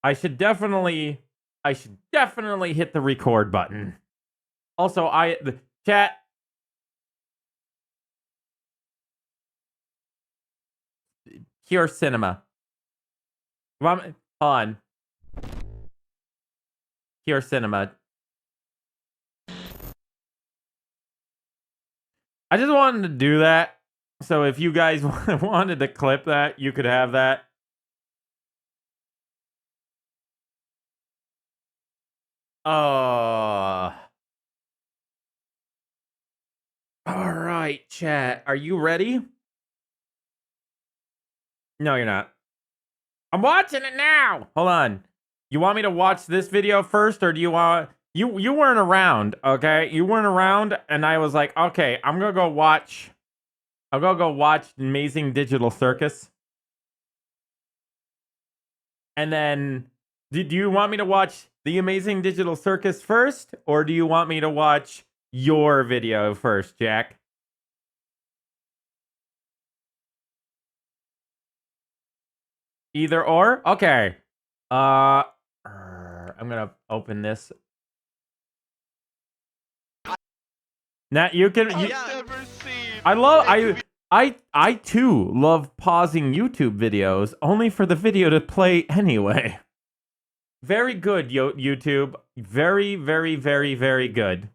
I should definitely hit the record button. Also, the chat. Pure cinema. Hold on. Pure cinema. I just wanted to do that. So if you guys wanted to clip that, you could have that. All right, chat. Are you ready? No, you're not. I'm watching it now. Hold on. You want me to watch this video first, or do you want... You weren't around, okay? You weren't around, and I was like, okay, I'm gonna go watch... I'm gonna go watch Amazing Digital Circus. And then... Do you want me to watch the Amazing Digital Circus first, or do you want me to watch your video first, Jack? Either or? Okay. I'm gonna open this. Now you can. I too love pausing YouTube videos only for the video to play anyway. Very good, YouTube. Very, very, very, very good.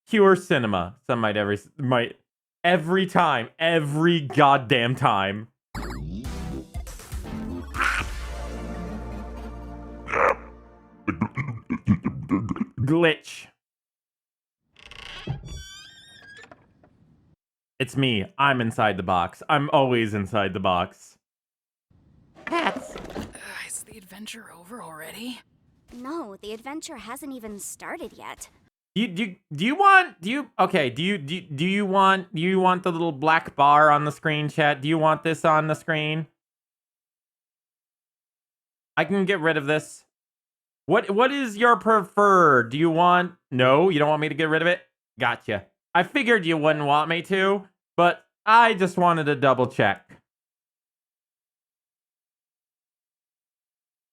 Pure cinema. Some might every time, every goddamn time. Glitch. It's me. I'm inside the box. I'm always inside the box. Is the adventure over already? No, the adventure hasn't even started yet. Do you want the little black bar on the screen, chat? Do you want this on the screen? I can get rid of this. What is your preferred? Do you want... No, you don't want me to get rid of it? Gotcha. I figured you wouldn't want me to, but I just wanted to double check.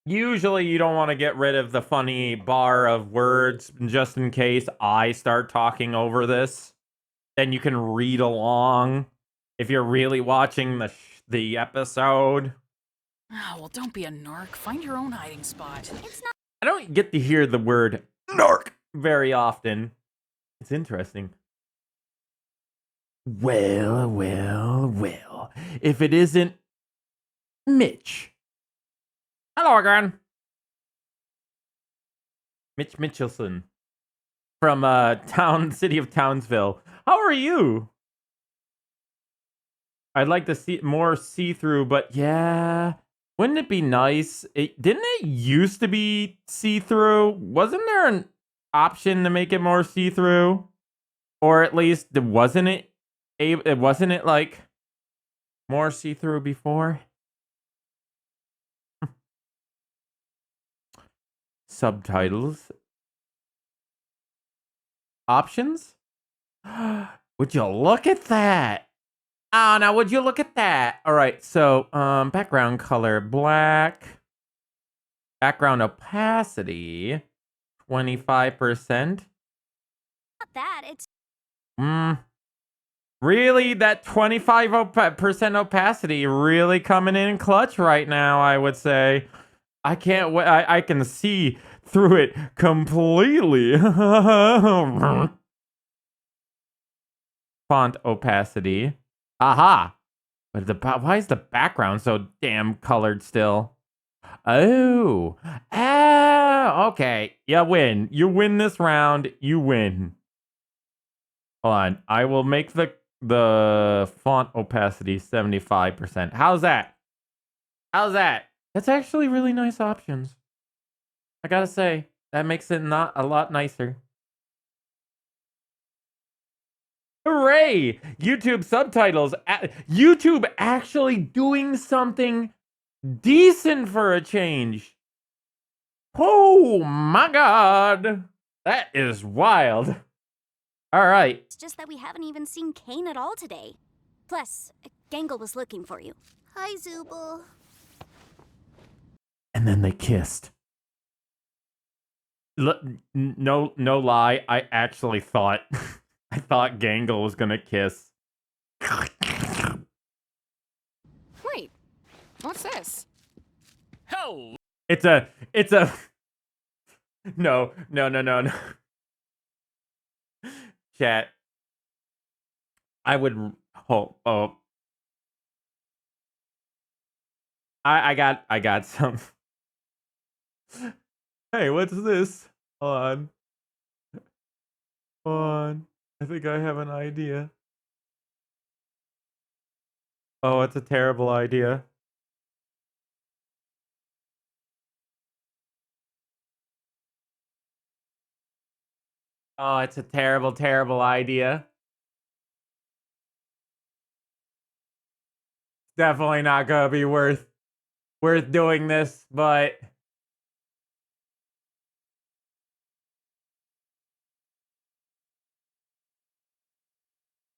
Usually you don't want to get rid of the funny bar of words just in case I start talking over this. Then you can read along if you're really watching the episode. Oh, well, don't be a narc. Find your own hiding spot. It's not. I don't get to hear the word narc very often. It's interesting. Well. If it isn't Mitch. Hello again. Mitch Mitchelson from city of Townsville. How are you? I'd like to see more see-through, but yeah. Wouldn't it be nice? Didn't it used to be see-through? Wasn't there an option to make it more see-through? Or at least wasn't it like more see-through before? Subtitles. Options? Would you look at that? Oh, now would you look at that? All right, so background color black. Background opacity 25%. Not that. It's. Really, that 25% opacity really coming in clutch right now, I would say. I can't wait. I can see through it completely. Font opacity. Aha. But why is the background so damn colored still? Oh. Okay. You win. You win this round. You win. Hold on. I will make the font opacity 75%. How's that? How's that? That's actually really nice options. I gotta say, that makes it not a lot nicer. Hooray! YouTube subtitles. YouTube actually doing something decent for a change. Oh my god. That is wild. All right. It's just that we haven't even seen Kane at all today. Plus, Gangle was looking for you. Hi, Zooble. And then they kissed. No lie, I actually thought I thought Gangle was gonna kiss. Wait, what's this? Hell, It's a no. Chat. I would hope. Oh, I got some. Hey, what's this? Hold on. I think I have an idea. Oh, it's a terrible idea. Oh, it's a terrible, terrible idea. Definitely not gonna be worth doing this, but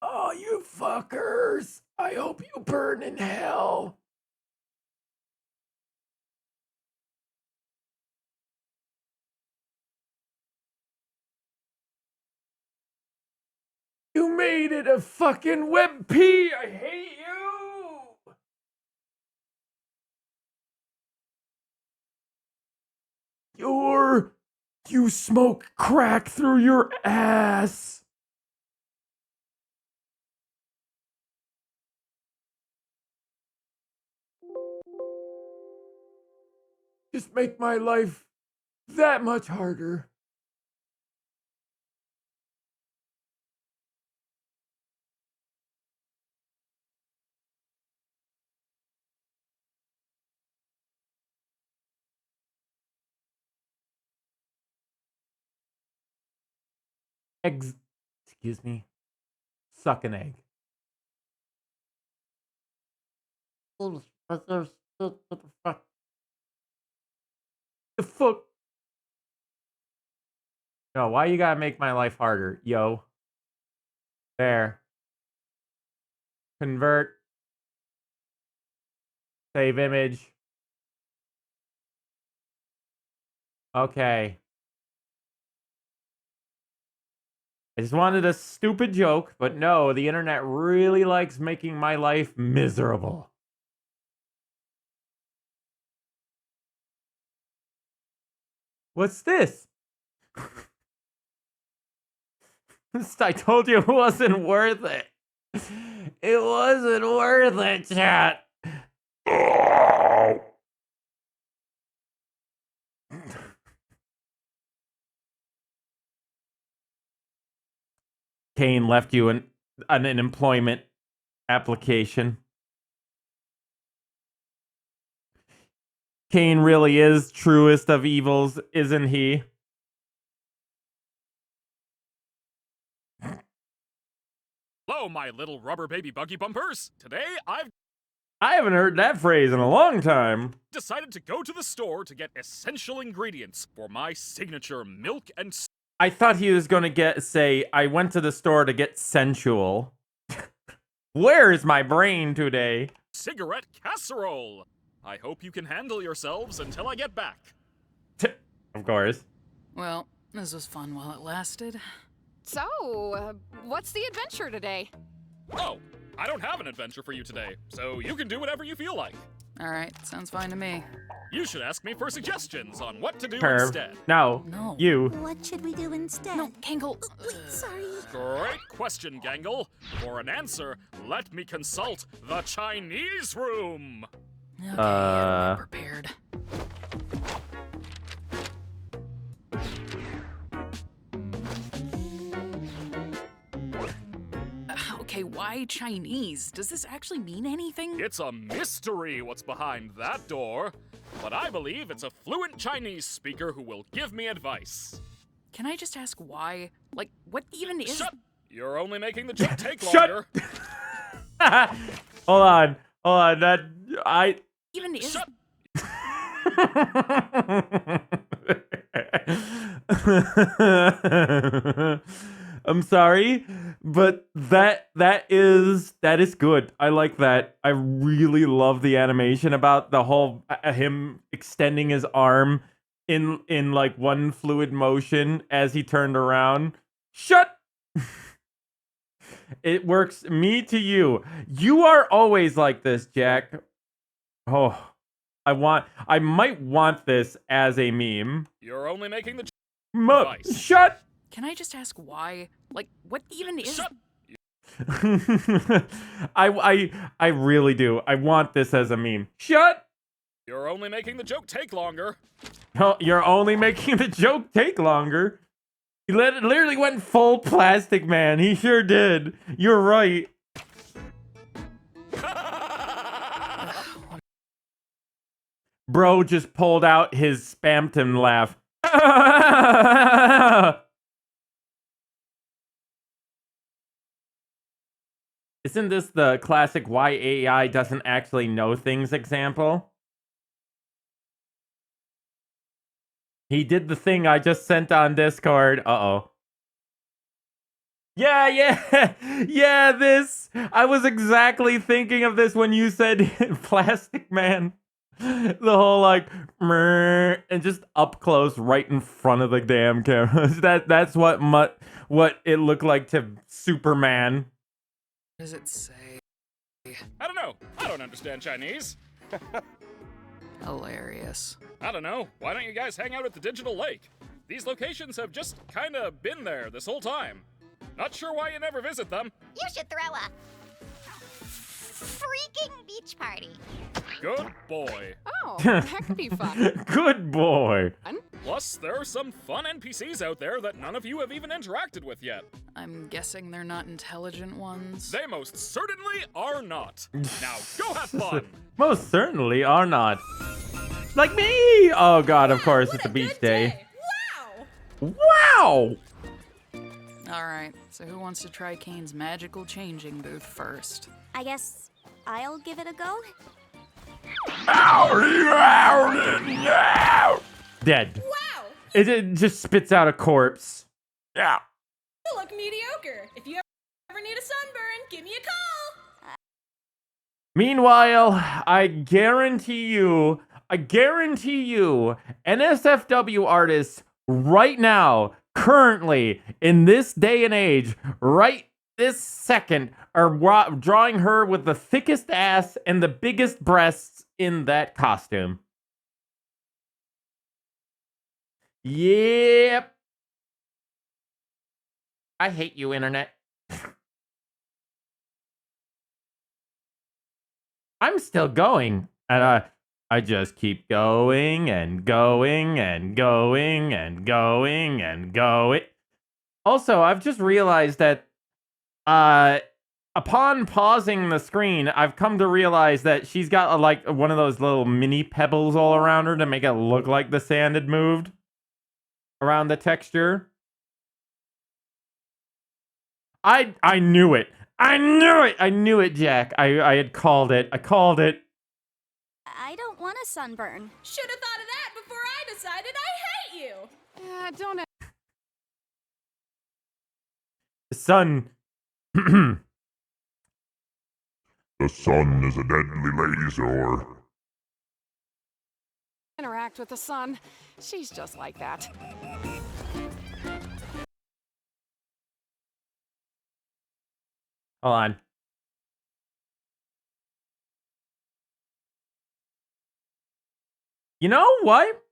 oh, you fuckers! I hope you burn in hell. You made it a fucking WebP! I hate you! You smoke crack through your ass! Just make my life that much harder. Eggs. Excuse me. Suck an egg. What the fuck? The fuck? No, why you gotta make my life harder, yo? There. Convert. Save image. Okay. I just wanted a stupid joke, but no, the internet really likes making my life miserable. What's this? I told you it wasn't worth it. It wasn't worth it, chat. Kane left you an employment application. Kane really is truest of evils, isn't he? hello, my little rubber baby buggy bumpers. Today, I've I haven't heard that phrase in a long time. decided to go to the store to get essential ingredients for my signature milk and I thought he was going to say, I went to the store to get sensual. Where is my brain today? cigarette casserole. I hope you can handle yourselves until I get back. Of course. Well, this was fun while it lasted. So, what's the adventure today? Oh, I don't have an adventure for you today, so you can do whatever you feel like. All right, sounds fine to me. You should ask me for suggestions on what to do Perv. instead. No. No. You. What should we do instead? No, Kangle. Sorry. Great question, Gangle. For an answer, let me consult the Chinese room. Okay, I'm prepared. Okay, why Chinese? Does this actually mean anything? It's a mystery what's behind that door, but I believe it's a fluent Chinese speaker who will give me advice. Can I just ask why? Like, what even is... Shut! You're only making the joke take Shut- longer. Hold on. That Even is... Shut! I'm sorry, but that is good. I like that. I really love the animation about the whole him extending his arm in like one fluid motion as he turned around. Shut. It works me to you. You are always like this, Jack. Oh, I might want this as a meme. You're only making the Device. Shut. Can I just ask why? Like, what even is... Shut. I really do. I want this as a meme. Shut. You're only making the joke take longer. Oh, you're only making the joke take longer. He literally went full plastic man. He sure did. You're right. Bro just pulled out his Spamton laugh. Isn't this the classic why AI doesn't actually know things example? He did the thing I just sent on Discord. Uh-oh. Yeah, yeah, this. I was exactly thinking of this when you said Plastic Man. The whole like, and just up close right in front of the damn cameras. That's what it looked like to Superman. What does it say? I don't know. I don't understand Chinese. Hilarious. I don't know. Why don't you guys hang out at the Digital Lake? These locations have just kinda been there this whole time. Not sure why you never visit them. You should throw a freaking beach party. Good boy. Oh, that could be fun. Good boy. Plus, there are some fun NPCs out there that none of you have even interacted with yet. I'm guessing they're not intelligent ones. They most certainly are not. Now, go have fun. Most certainly are not. Like me! Oh god, of course, it's a beach day. Wow! Wow! Alright, so who wants to try Kane's magical changing booth first? I guess I'll give it a go. Dead. Wow! It just spits out a corpse. Yeah. You look mediocre. If you ever need a sunburn, give me a call. Meanwhile, I guarantee you, NSFW artists right now, currently, in this day and age, right this second, are drawing her with the thickest ass and the biggest breasts in that costume. Yep. I hate you, internet. I'm still going, and I just keep going and going and going and going and going. Also, I've just realized that upon pausing the screen, I've come to realize that she's got like one of those little mini pebbles all around her to make it look like the sand had moved around the texture. I knew it. I knew it, Jack. I had called it. I called it. I don't want a sunburn. Should have thought of that before I decided I hate you. Don't. The sun. The sun is a deadly laser. Interact with the sun. She's just like that. Hold on. You know what?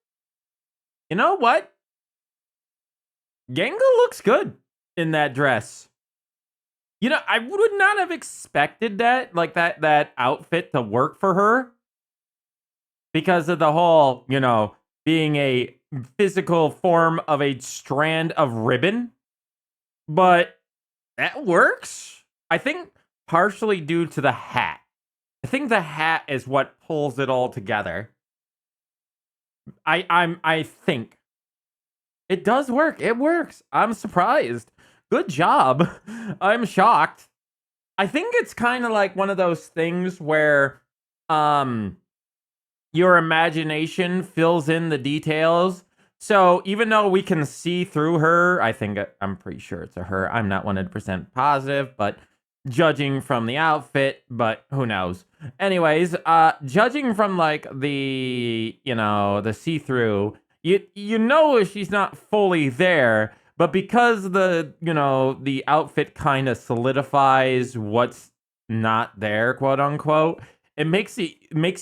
Genga looks good in that dress. You know, I would not have expected that, like that outfit to work for her. Because of the whole, being a physical form of a strand of ribbon. But that works. I think partially due to the hat. I think the hat is what pulls it all together. I think it does work. It works. I'm surprised. Good job. I'm shocked. I think it's kind of like one of those things where your imagination fills in the details So even though we can see through her, I'm pretty sure it's a her. I'm not 100% positive, but judging from the outfit, but who knows? Anyways, judging from like the see-through, you know she's not fully there, but because the outfit kind of solidifies what's not there, quote unquote, it makes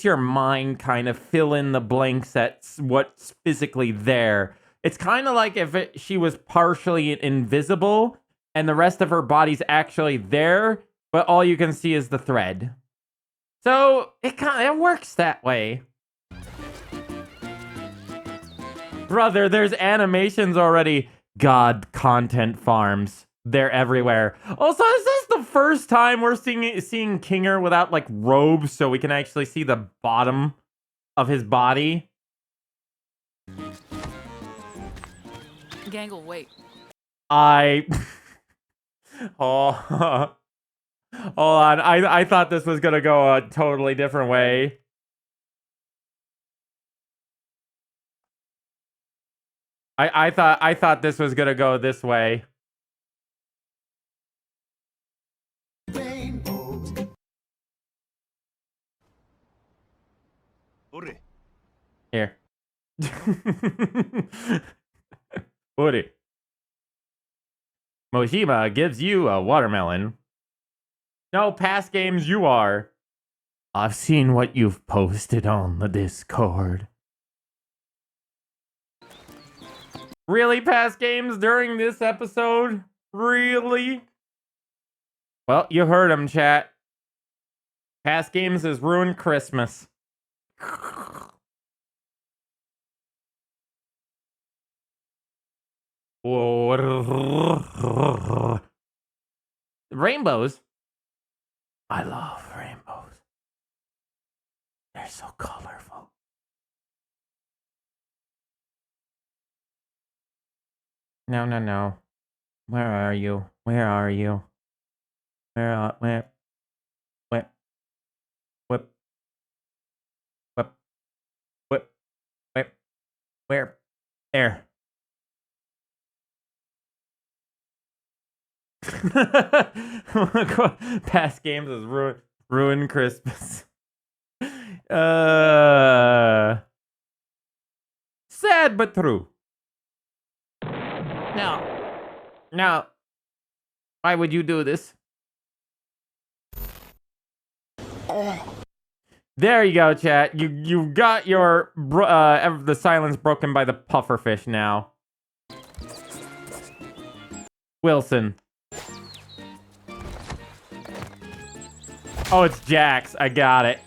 your mind kind of fill in the blanks at what's physically there. It's kind of like if she was partially invisible and the rest of her body's actually there, but all you can see is the thread. So it works that way. Brother, there's animations already. God, content farms. They're everywhere. Also, is this the first time we're seeing Kinger without like robes so we can actually see the bottom of his body? Gangle, wait. Oh, hold on. I thought this was gonna go a totally different way. I thought this was gonna go this way. Here. Ori. Mojima gives you a watermelon. No, past games you are. I've seen what you've posted on the Discord. Really, past games during this episode? Really? Well, you heard him, chat. Past games has ruined Christmas. Rainbows? I love rainbows. They're so colorful. No. Where are you? Where are you? Where? Whip. Where? There. Past games has ruined Christmas. Sad but true. No. Why would you do this? There you go, chat. You got your the silence broken by the pufferfish now. Wilson. Oh, it's JAX. I got it.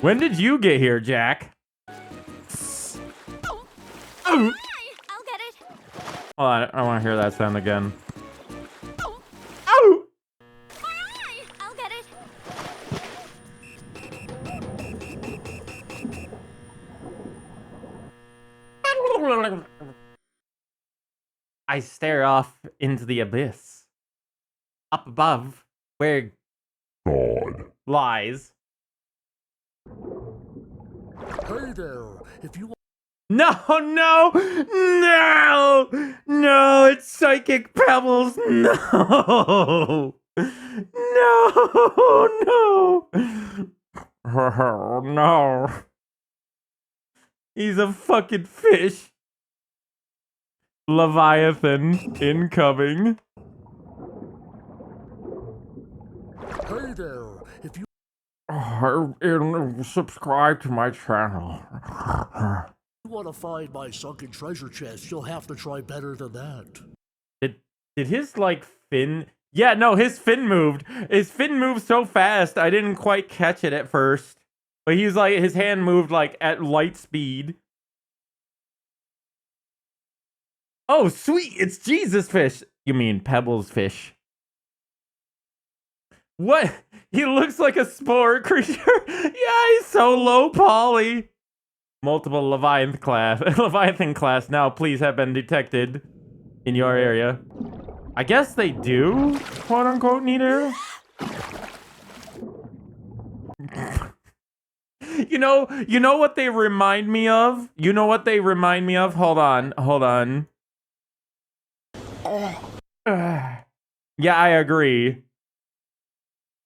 When did you get here, Jack? I'll get it. Hold on, I want to hear that sound again. I'll get it. I stare off into the abyss. Up above, where God. lies. Hey there, if you No, it's Psychic Pebbles. No. No. He's a fucking fish. Leviathan incoming. Hey there, if you Subscribe to my channel. want to find my sunken treasure chest, you'll have to try better than that. Did his like fin? Yeah, no, his fin moved. His fin moved so fast, I didn't quite catch it at first. But he's like, his hand moved like at light speed. Oh, sweet, it's Jesus fish. You mean Pebbles fish? What? He looks like a spore creature. Yeah, he's so low poly. Multiple Leviathan class now please have been detected in your area. I guess they do, quote unquote, need air. You know what they remind me of? You know what they remind me of? Hold on. Yeah, I agree.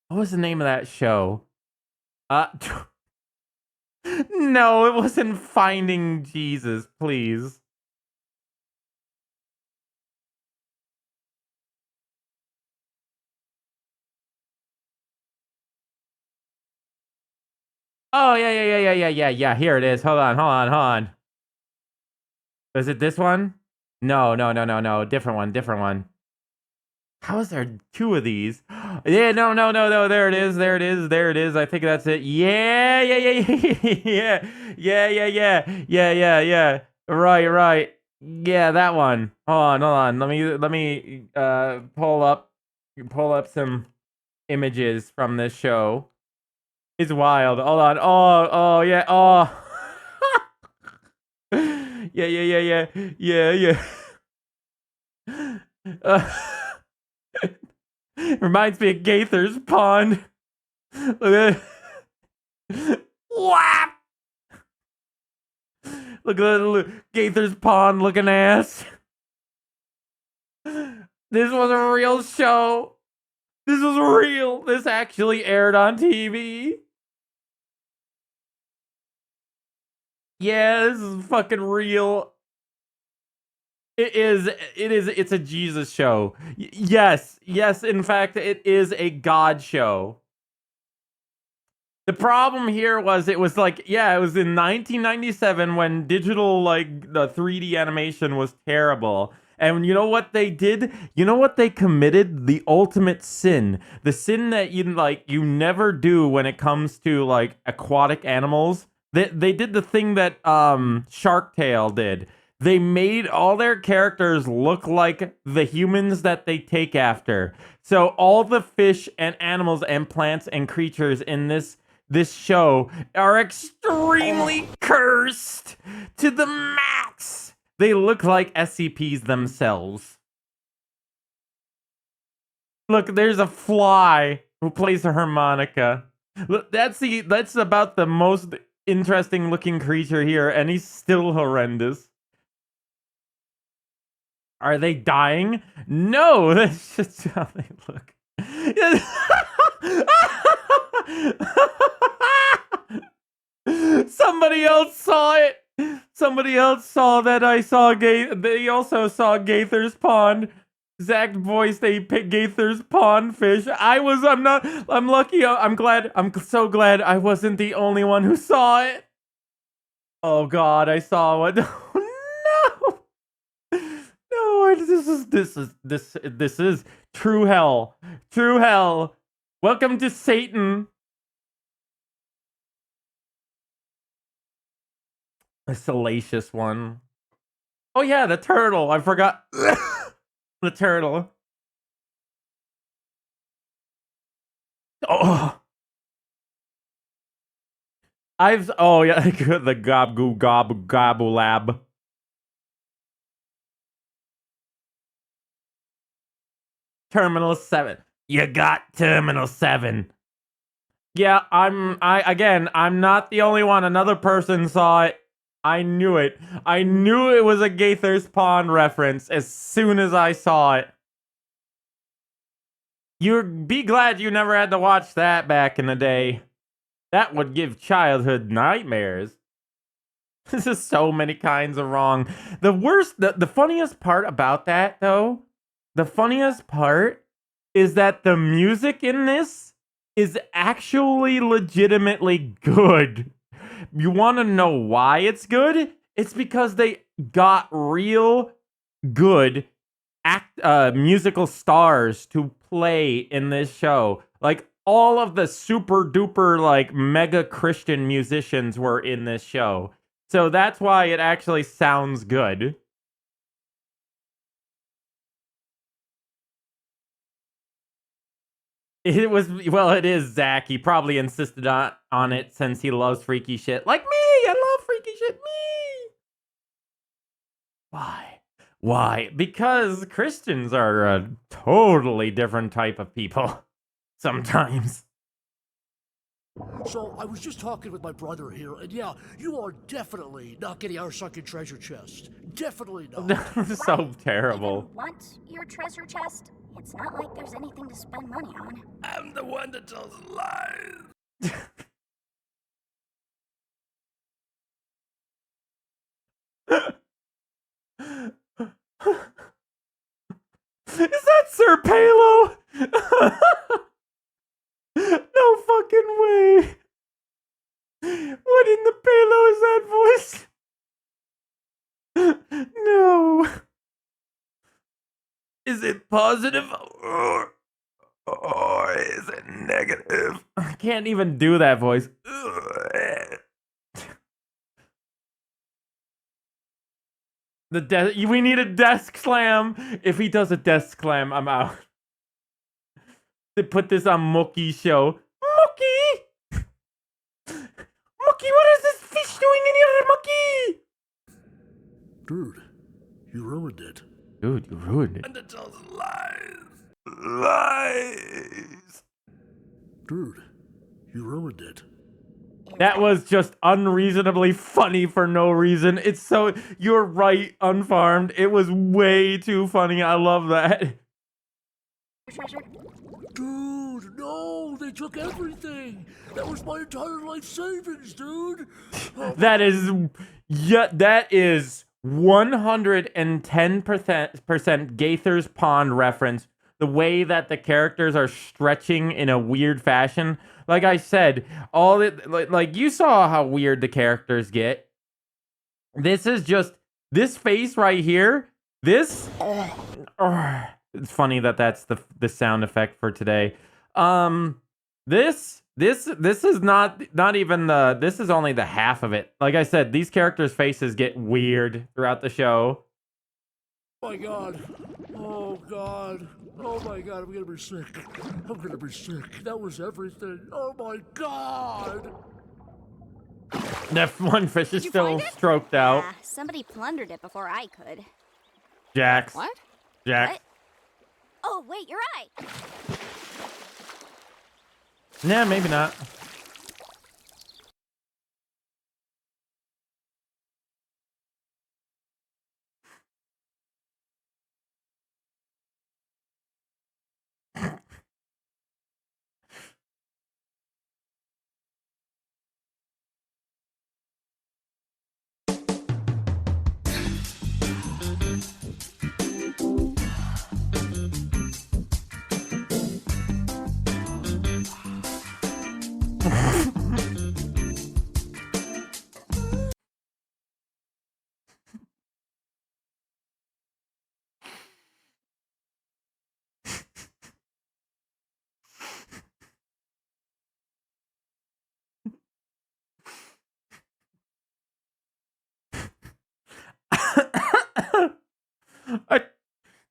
What was the name of that show? No, it wasn't Finding Jesus, please. Oh, yeah. Here it is. Hold on. Is it this one? No. Different one. How is there two of these? Yeah, no. There it is. I think that's it. Yeah. Right. Yeah, that one. Hold on. Let me pull up some images from this show. It's wild. Hold on. Oh yeah. Oh. Yeah. Reminds me of Gaither's Pond. Look at it. Whap! Look at that Gaither's Pond looking ass. This was a real show. This was real. This actually aired on TV. Yeah, this is fucking real. It's a Jesus show. Yes, in fact, it is a God show. The problem here was it was in 1997 when digital, like, the 3D animation was terrible. And you know what they did? You know what they committed? The ultimate sin. The sin that you never do when it comes to, like, aquatic animals. They did the thing that Shark Tale did. They made all their characters look like the humans that they take after. So all the fish and animals and plants and creatures in this show are extremely cursed to the max. They look like SCPs themselves. Look, there's a fly who plays a harmonica. Look, that's about the most interesting looking creature here, and he's still horrendous. Are they dying? No, that's just how they look. Somebody else saw it. Somebody else saw that I saw They also saw Gaither's Pond. Exact voice they picked Gaither's Pond fish. I'm lucky. I'm so glad I wasn't the only one who saw it. Oh God, I saw one. No. No, this is true hell. True hell. Welcome to Satan. A salacious one. Oh yeah, the turtle. I forgot. The turtle. Oh. Oh yeah, the gobble lab. Terminal 7. You got Terminal 7. Yeah, I'm not the only one. Another person saw it. I knew it. I knew it was a Gaither's Pond reference as soon as I saw it. You'd be glad you never had to watch that back in the day. That would give childhood nightmares. This is so many kinds of wrong. The funniest part about that, though, the funniest part is that the music in this is actually legitimately good. You want to know why it's good? It's because they got real good musical stars to play in this show. Like, all of the super duper, like, mega Christian musicians were in this show. So that's why it actually sounds good. It is Zach. He probably insisted on it since he loves freaky shit. Like me! I love freaky shit. Me! Why? Because Christians are a totally different type of people. Sometimes. So I was just talking with my brother here, and yeah, you are definitely not getting our sunken treasure chest. Definitely not. So terrible. Even want your treasure chest? It's not like there's anything to spend money on. I'm the one that tells lies. Is that Sir Palo? No fucking way. What in the Palo is that voice? No. Is it positive or is it negative? I can't even do that voice. We need a desk slam. If he does a desk slam, I'm out. To put this on Mookie's show. Mookie! Mookie, what is this fish doing in here, Mookie? Dude, you ruined it. Dude, you ruined it. And it tells lies. Lies. Dude, you ruined it. That was just unreasonably funny for no reason. It's so, you're right, Unfarmed. It was way too funny. I love that. Treasure? Dude, no, they took everything. That was my entire life savings, dude. That is, yeah, that is 110% Gaither's Pond reference. The way that the characters are stretching in a weird fashion. Like I said, all it like you saw how weird the characters get. This is just this face right here. This it's funny that that's the sound effect for today. This is not even this is only the half of it. Like I said, these characters' faces get weird throughout the show. Oh my god. Oh god. Oh my god, I'm gonna be sick. I'm gonna be sick. That was everything. Oh my god. That one fish is you still find it? stroked out. Yeah, somebody plundered it before I could. JAX. What? JAX. What? Oh, wait, you're right. Nah, maybe not.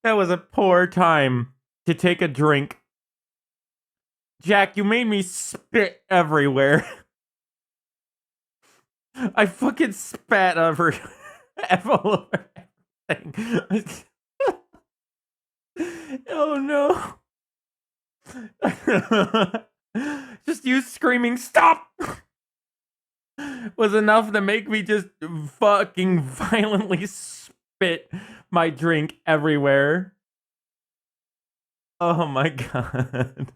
That was a poor time to take a drink. Jack, you made me spit everywhere. I fucking spat over all over everything. Oh no. Just you screaming, stop! Was enough to make me just fucking violently spit my drink everywhere. Oh my god.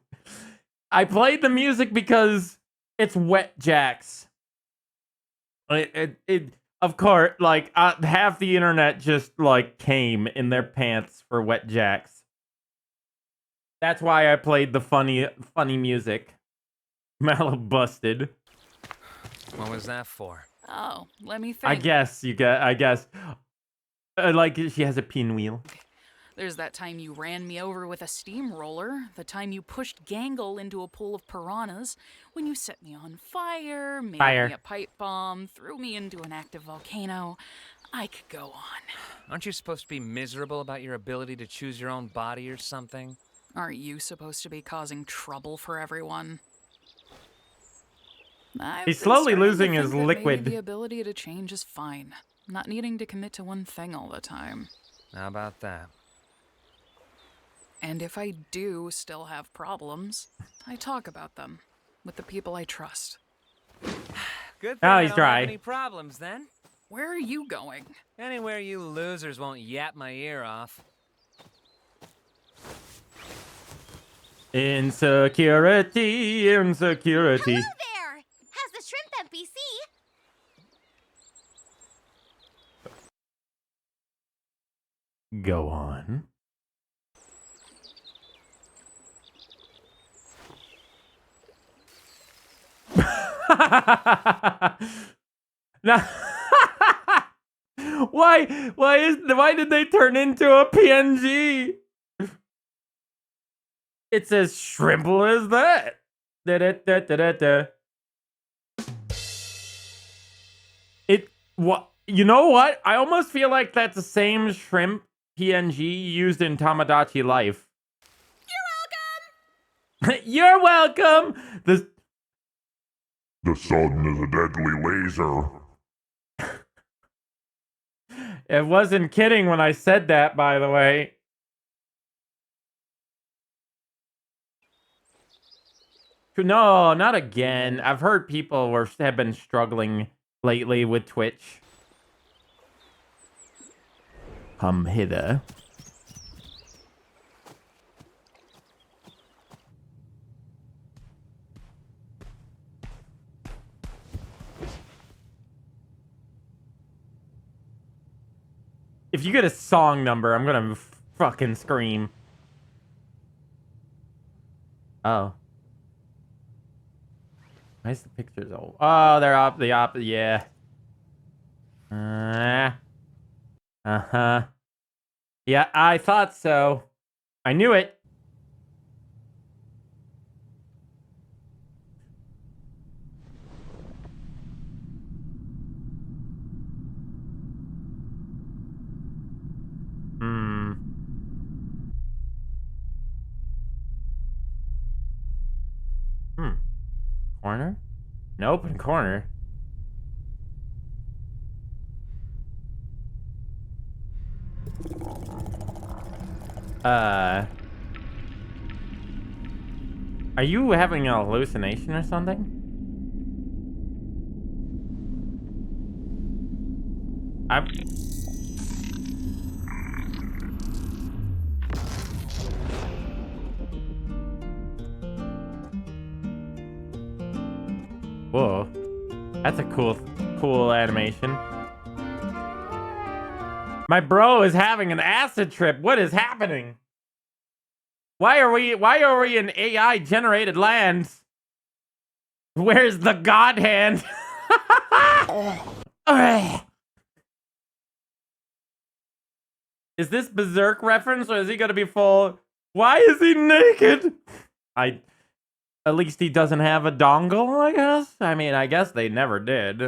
I played the music because it's Wet JAX. Of course, like, half the internet just, like, came in their pants for Wet JAX. That's why I played the funny music. MalO busted. What was that for? Oh, let me think. I guess. Like, she has a pinwheel. There's that time you ran me over with a steamroller, the time you pushed Gangle into a pool of piranhas, when you set me on fire, made me a pipe bomb, threw me into an active volcano. I could go on. Aren't you supposed to be miserable about your ability to choose your own body or something? Aren't you supposed to be causing trouble for everyone? He's slowly losing his maybe liquid. The ability to change is fine. Not needing to commit to one thing all the time. How about that? And if I do still have problems, I talk about them. with the people I trust. Good thing Now I he's don't dry. have any problems then. Where are you going? Anywhere you losers won't yap my ear off. Insecurity, insecurity. Hello there! How's the shrimp NPC? Go on. Now, why did they turn into a PNG? It's as shrimple as that. Da-da-da-da-da-da. What? You know what? I almost feel like that's the same shrimp PNG used in Tamagotchi Life. You're welcome. The sun is a deadly laser. It wasn't kidding when I said that, by the way. No, not again. I've heard people have been struggling lately with Twitch. Come hither. If you get a song number, I'm gonna fucking scream. Oh. Why is the pictures old? Oh, they're up the opposite. Yeah. Uh-huh. Yeah, I thought so. I knew it. Corner? An open corner. Are you having a hallucination or something? Whoa. That's a cool animation. My bro is having an acid trip. What is happening? Why are we in AI generated lands? Where's the god hand? Is this Berserk reference or is he gonna be full? Why is he naked? At least he doesn't have a dongle, I guess? I mean, I guess they never did.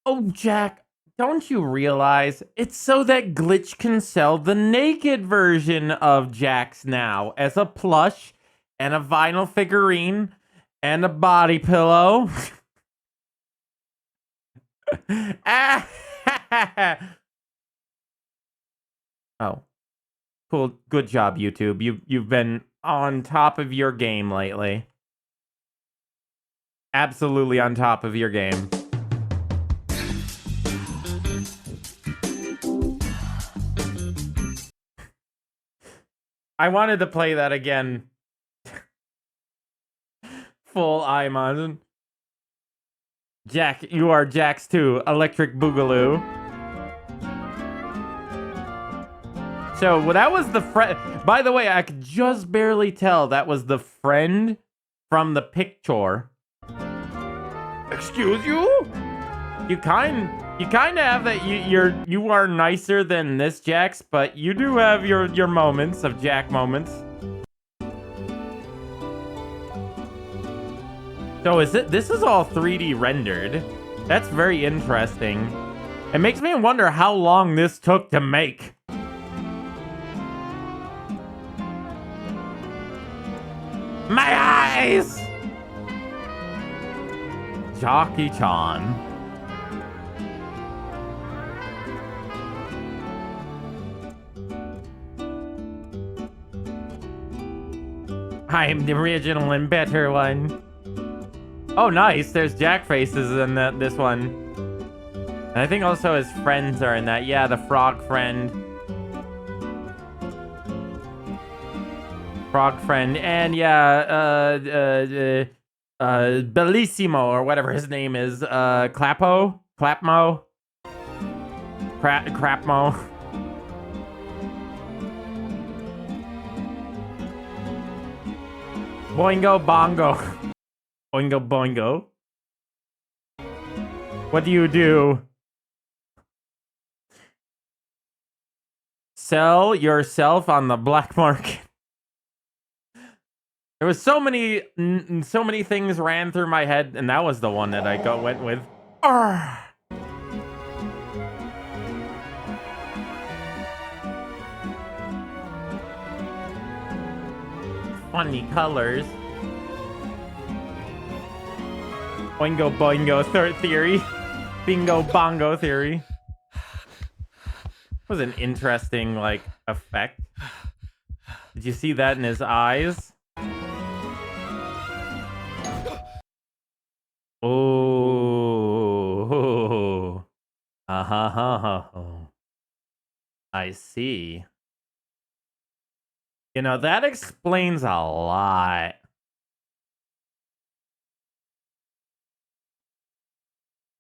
Oh, Jack, don't you realize it's so that Glitch can sell the naked version of JAX now as a plush and a vinyl figurine and a body pillow? Oh. Cool. Good job, YouTube. You've been on top of your game lately. Absolutely on top of your game. I wanted to play that again. Full Imon. Jack, you are JAX 2, Electric Boogaloo. So, well, that was the friend. By the way, I could just barely tell that was the friend from the picture. Excuse you? You kind of have that. You are nicer than this JAX, but you do have your moments of Jack moments. So this is all 3D rendered. That's very interesting. It makes me wonder how long this took to make. My eyes! Jackie Chan. I'm the original and better one. Oh, nice. There's Jack faces in this one. And I think also his friends are in that. Yeah, the frog friend. Frog friend. And yeah, Bellissimo, or whatever his name is. Clapmo? Crapmo? Boingo bongo. Boingo boingo. What do you do? Sell yourself on the black market. There was so many things ran through my head, and that was the one that I went with. Arrgh. Funny colors. Boingo boingo theory. Bingo bongo theory. Was an interesting, like, effect. Did you see that in his eyes? Oh. I see. You know, that explains a lot.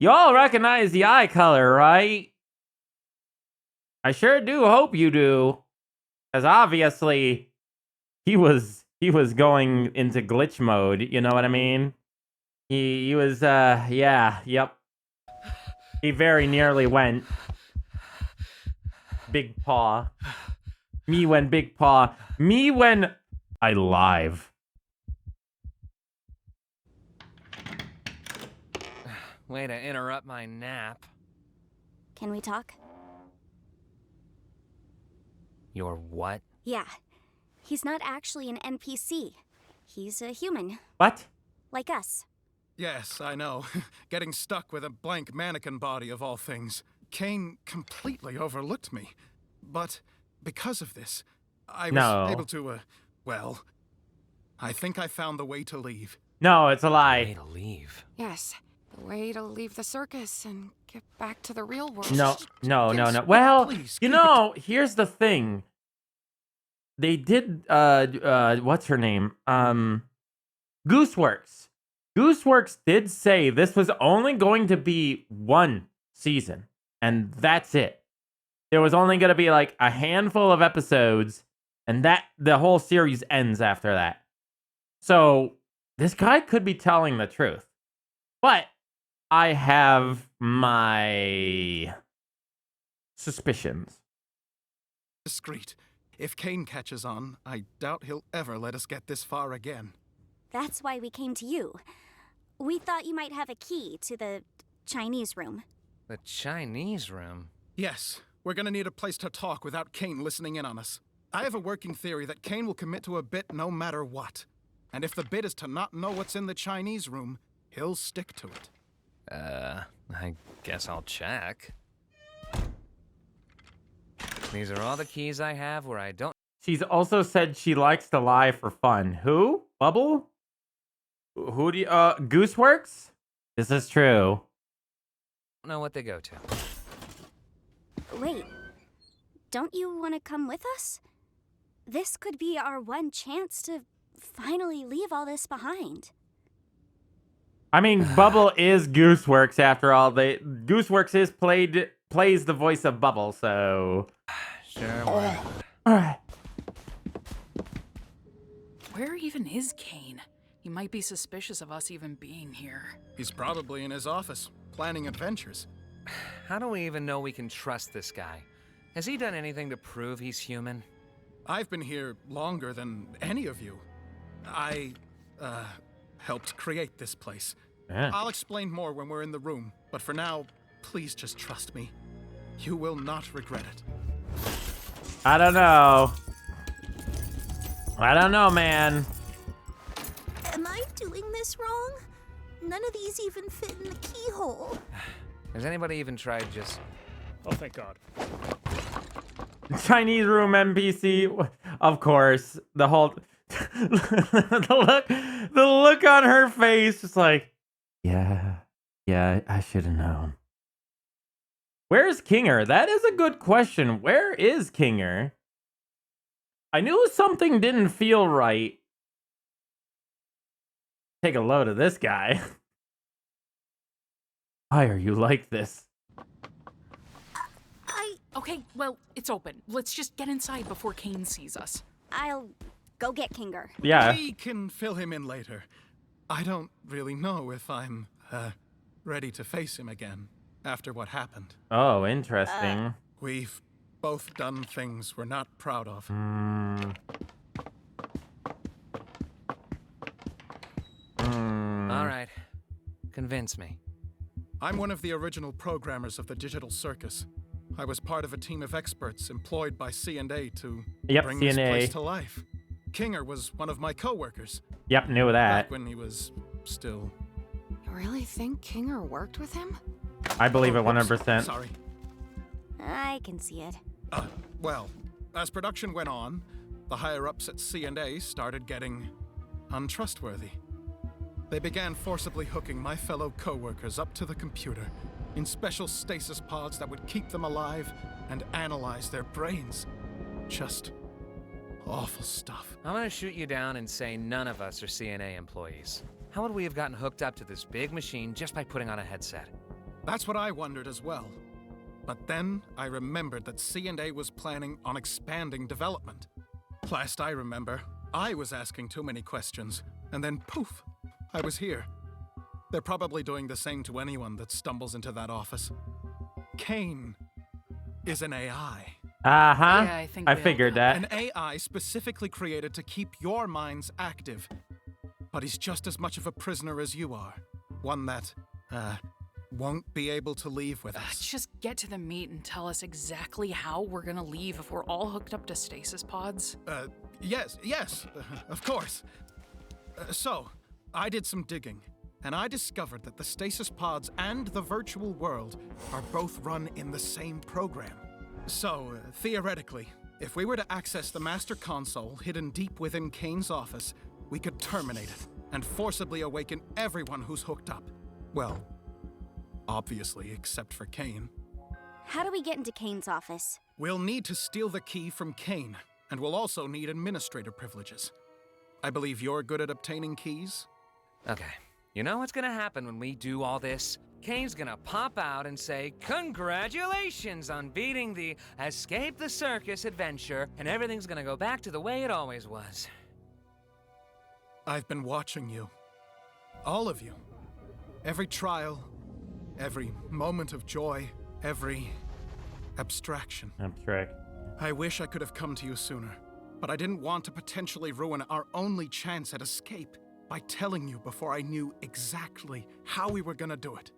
You all recognize the eye color, right? I sure do hope you do. Because obviously, he was going into glitch mode, you know what I mean? He was, yeah, yep. He very nearly went. Big paw. Me when big paw. Me when I live. Way to interrupt my nap. Can we talk? Your what? Yeah. He's not actually an NPC. He's a human. What? Like us. Yes, I know. Getting stuck with a blank mannequin body of all things. Kane completely overlooked me. But because of this, I was able to, well, I think I found the way to leave. No, it's a lie. Way to leave. Yes, the way to leave the circus and get back to the real world. No. Yes, Well, please, you keep know, here's the thing. They did, what's her name? Gooseworks. Gooseworks did say this was only going to be one season, and that's it. There was only going to be like a handful of episodes, and that the whole series ends after that. So this guy could be telling the truth, but I have my suspicions. Discreet. If Kane catches on, I doubt he'll ever let us get this far again. That's why we came to you. We thought you might have a key to the Chinese room. The Chinese room? Yes, we're gonna need a place to talk without Kane listening in on us. I have a working theory that Kane will commit to a bit no matter what. And if the bit is to not know what's in the Chinese room, he'll stick to it. I guess I'll check. These are all the keys I have where I don't... She's also said she likes to lie for fun. Who? Bubble? Who do you, Gooseworks? This is true. know what they go to. Wait, don't you want to come with us? This could be our one chance to finally leave all this behind. I mean, Bubble is Gooseworks after all. Gooseworks plays the voice of Bubble, so... Sure. Alright. Where even is Kane? He might be suspicious of us even being here. He's probably in his office, planning adventures. How do we even know we can trust this guy? Has he done anything to prove he's human? I've been here longer than any of you. I, helped create this place. Yeah. I'll explain more when we're in the room, but for now, please just trust me. You will not regret it. I don't know. I don't know, man. Am I doing this wrong? None of these even fit in the keyhole. Has anybody even tried just... Oh, thank God. Chinese room NPC, of course. The whole the look on her face, just like, yeah, I should have known. Where's Kinger? That is a good question. Where is Kinger? I knew something didn't feel right. Take a load of this guy. Why are you like this? Okay, well, it's open. Let's just get inside before Kane sees us. I'll go get Kinger. Yeah. We can fill him in later. I don't really know if I'm, ready to face him again after what happened. Oh, interesting. We've both done things we're not proud of. All right. Convince me. I'm one of the original programmers of the digital circus. I was part of a team of experts employed by C&A to bring this place to life. Kinger was one of my co-workers. Yep, knew that. Back when he was still... You really think Kinger worked with him? I believe it 100%. Sorry. I can see it. Well, as production went on, the higher-ups at C&A started getting untrustworthy. They began forcibly hooking my fellow co-workers up to the computer in special stasis pods that would keep them alive and analyze their brains. Just awful stuff. I'm gonna shoot you down and say none of us are CNA employees. How would we have gotten hooked up to this big machine just by putting on a headset? That's what I wondered as well. But then I remembered that C&A was planning on expanding development. Last I remember, I was asking too many questions, and then poof, I was here. They're probably doing the same to anyone that stumbles into that office. Kane is an AI. Uh-huh. Yeah, I figured that. An AI specifically created to keep your minds active. But he's just as much of a prisoner as you are. One that, won't be able to leave with us. Just get to the meat and tell us exactly how we're gonna leave if we're all hooked up to stasis pods. Yes, of course. So, I did some digging, and I discovered that the stasis pods and the virtual world are both run in the same program. So, theoretically, if we were to access the master console hidden deep within Kane's office, we could terminate it and forcibly awaken everyone who's hooked up. Well, obviously, except for Kane. How do we get into Kane's office? We'll need to steal the key from Kane, and we'll also need administrator privileges. I believe you're good at obtaining keys? Okay. You know what's gonna happen when we do all this? Kane's gonna pop out and say, "Congratulations on beating the Escape the Circus adventure," and everything's gonna go back to the way it always was. I've been watching you. All of you. Every trial, every moment of joy, every abstraction. Abstract. I wish I could have come to you sooner, but I didn't want to potentially ruin our only chance at escape by telling you before I knew exactly how we were gonna do it.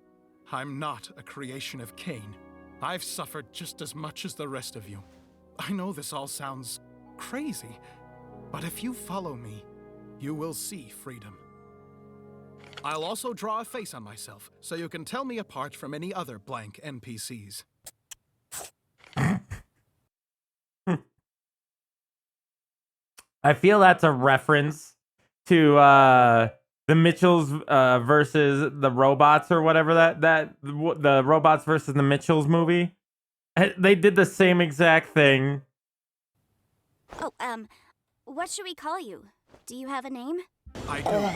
I'm not a creation of Kane. I've suffered just as much as the rest of you. I know this all sounds crazy, but if you follow me, you will see freedom. I'll also draw a face on myself, so you can tell me apart from any other blank NPCs. I feel that's a reference to the Mitchells versus the robots or whatever the robots versus the Mitchells movie. They did the same exact thing. Oh, what should we call you? Do you have a name? I do.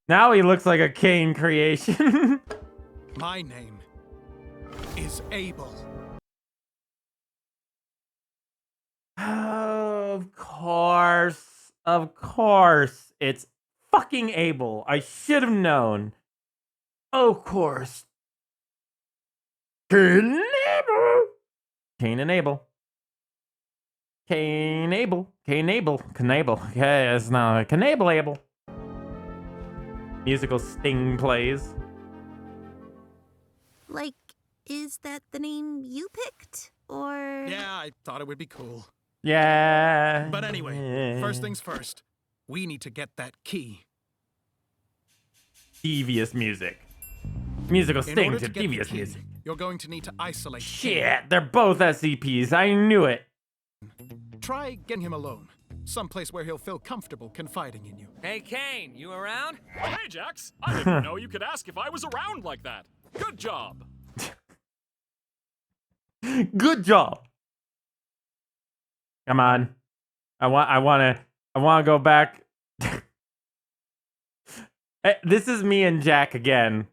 Now he looks like a Kane creation. My name is Abel. Of course. It's fucking Abel. I should have known. Of course. Cain and Abel. Okay, it's now Canable Abel. Musical sting plays. Like, is that the name you picked? Or... Yeah, I thought it would be cool. Yeah. But anyway, first things first. We need to get that key. Devious music. Musical sting to devious music. You're going to need to isolate. Shit, they're both SCPs. I knew it. Try getting him alone. Someplace where he'll feel comfortable confiding in you. Hey, Kane, you around? Hey, Jax. I didn't know you could ask if I was around like that. Good job. Good job. Come on. I want to go back. Hey, this is me and Jack again.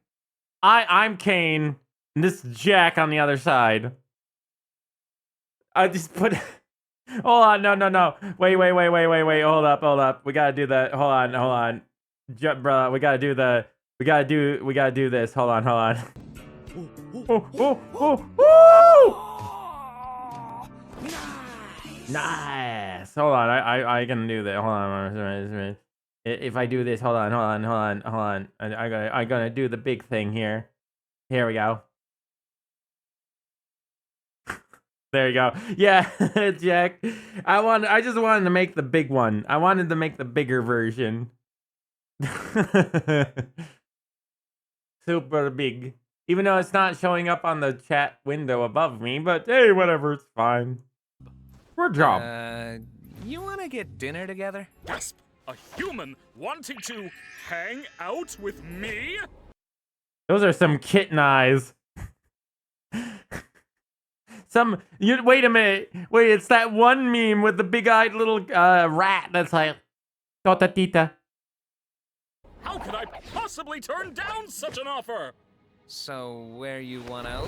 I'm Kane, and this is Jack on the other side. I just put. Hold on, no. Wait. Hold up. We gotta do that. Hold on. Bro, we gotta do this. Hold on. Nice. Hold on. I can do that. Hold on. If I do this, hold on. I gotta do the big thing here. Here we go. There you go. Yeah, Jack. I just wanted to make the big one. I wanted to make the bigger version. Super big. Even though it's not showing up on the chat window above me, but hey, whatever, it's fine. Good job. You want to get dinner together? Gasp! A human wanting to hang out with me? Those are some kitten eyes. Wait a minute. Wait, it's that one meme with the big-eyed little rat that's like, Tota Tita. How could I possibly turn down such an offer? So, where you wanna...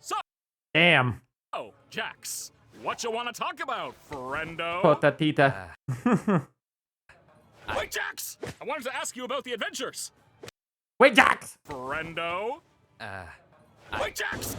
So, damn. Oh, Jax, what you want to talk about, friendo? Tota Tita. Wait, Jax! I wanted to ask you about the adventures. Wait, Jax! Friendo? Wait, Jax!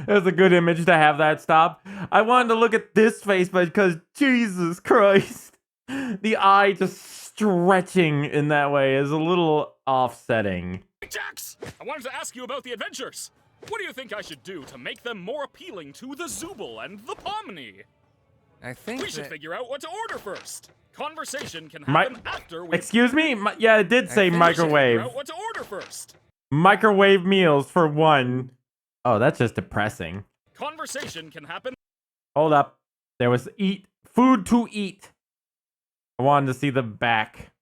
That's a good image to have that stop. I wanted to look at this face, but because Jesus Christ, the eye just stretching in that way is a little offsetting. Hey, Jax! I wanted to ask you about the adventures. What do you think I should do to make them more appealing to the Zooble and the Pomni? I think we should figure out what to order first. Conversation can happen after we... Excuse me? Yeah, it did say microwave. Figure out what to order first. Microwave meals for one. Oh, that's just depressing. Conversation can happen... Hold up. There was food to eat. I wanted to see the back.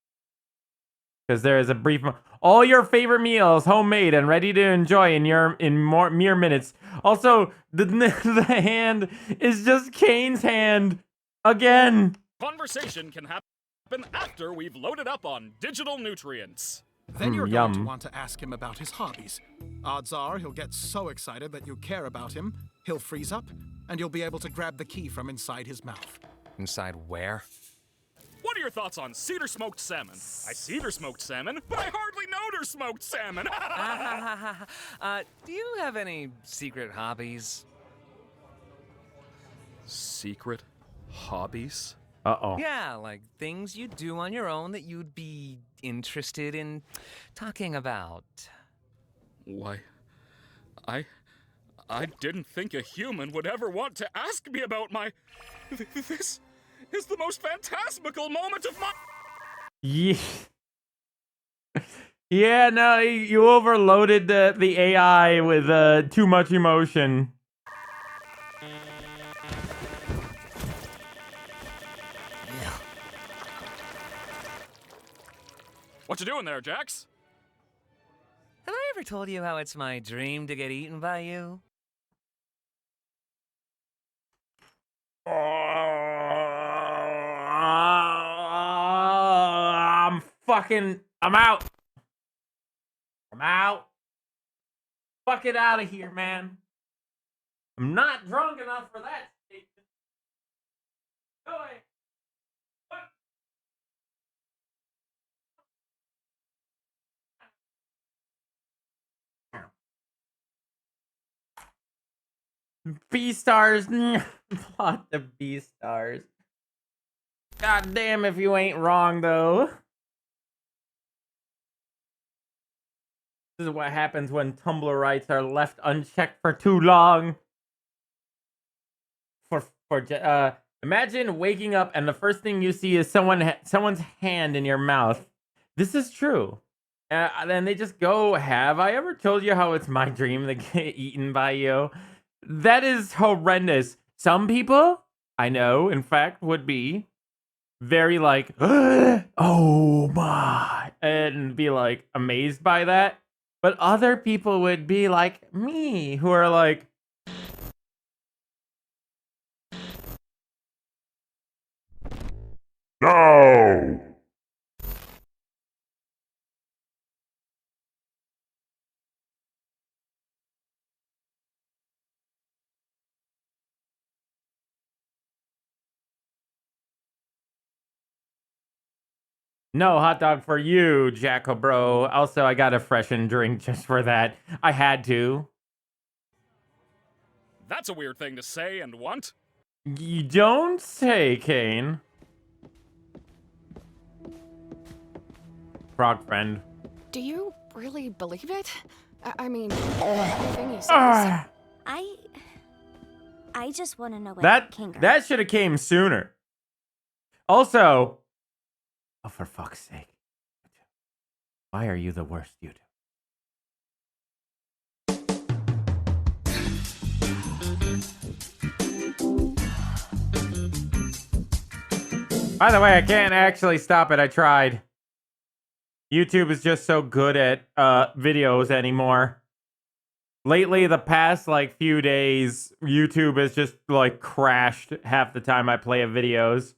Because there is a brief... All your favorite meals, homemade and ready to enjoy in mere minutes. Also, the hand is just Kane's hand. Again. Conversation can happen after we've loaded up on digital nutrients. Then you're going to want to ask him about his hobbies. Odds are he'll get so excited that you care about him, he'll freeze up, and you'll be able to grab the key from inside his mouth. Inside where? What are your thoughts on cedar smoked salmon? I cedar smoked salmon, but I hardly know their smoked salmon. Do you have any secret hobbies? Secret hobbies? Uh-oh. Yeah, like things you do on your own that you'd be interested in talking about. Why, I didn't think a human would ever want to ask me about my... This is the most phantasmical moment of my... Yeah. Yeah, no, you overloaded the AI with too much emotion. What you doing there, Jax? Have I ever told you how it's my dream to get eaten by you? I'm out. I'm out. Fuck it out of here, man. I'm not drunk enough for that statement. Go away. B-stars. Plot the B-stars. God damn if you ain't wrong, though. This is what happens when Tumblr rights are left unchecked for too long. Imagine waking up and the first thing you see is someone's hand in your mouth. This is true. Then they just go, have I ever told you how it's my dream to get eaten by you? That is horrendous. some people I know, in fact, would be very like, oh my, and be like amazed by that. But other people would be like me, who are like, no! no hot dog for you, Jacko bro. Also, I got a freshened drink just for that. I had to. That's a weird thing to say and want. You don't say, Kane. Frog friend. Do you really believe it? I mean, everything he says. I just want to know what That should have came sooner. Also, oh, for fuck's sake. Why are you the worst, you two? By the way, I can't actually stop it. I tried. YouTube is just so good at videos anymore. Lately, the past like few days, YouTube has just like crashed half the time I play videos.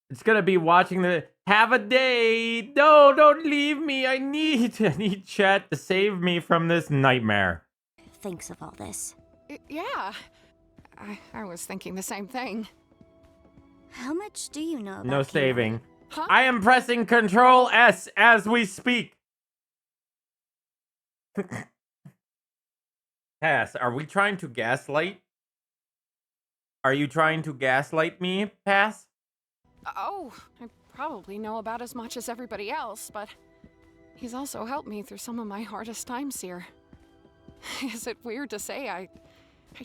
It's gonna be watching the have a day. No, don't leave me. I need chat to save me from this nightmare. Thinks of all this. Yeah, I was thinking the same thing. How much do you know about No saving. Huh? I am pressing Control S as we speak. Pass, are we trying to gaslight? Are you trying to gaslight me, Pass? Oh, I probably know about as much as everybody else, but he's also helped me through some of my hardest times here. Is it weird to say I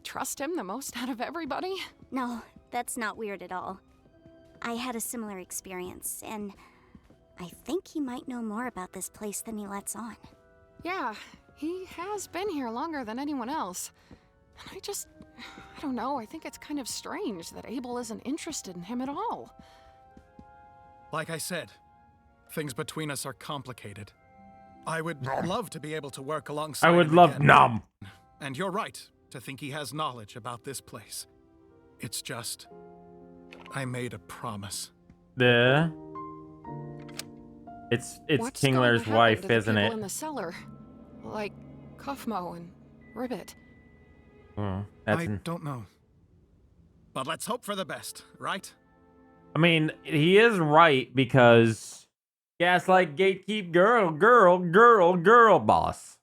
trust him the most out of everybody? No, that's not weird at all. I had a similar experience, and I think he might know more about this place than he lets on. Yeah, he has been here longer than anyone else. And I don't know, I think it's kind of strange that Abel isn't interested in him at all. Like I said, things between us are complicated. I would love to be able to work alongside I would him love again. Nom. And you're right to think he has knowledge about this place. It's just, I made a promise. It's What's Tingler's going to wife, happen to the isn't people it? in the cellar, like Kufmo and Ribbit. Oh, I don't know. But let's hope for the best, right? I mean, he is right because gaslight, gatekeep, girl, boss.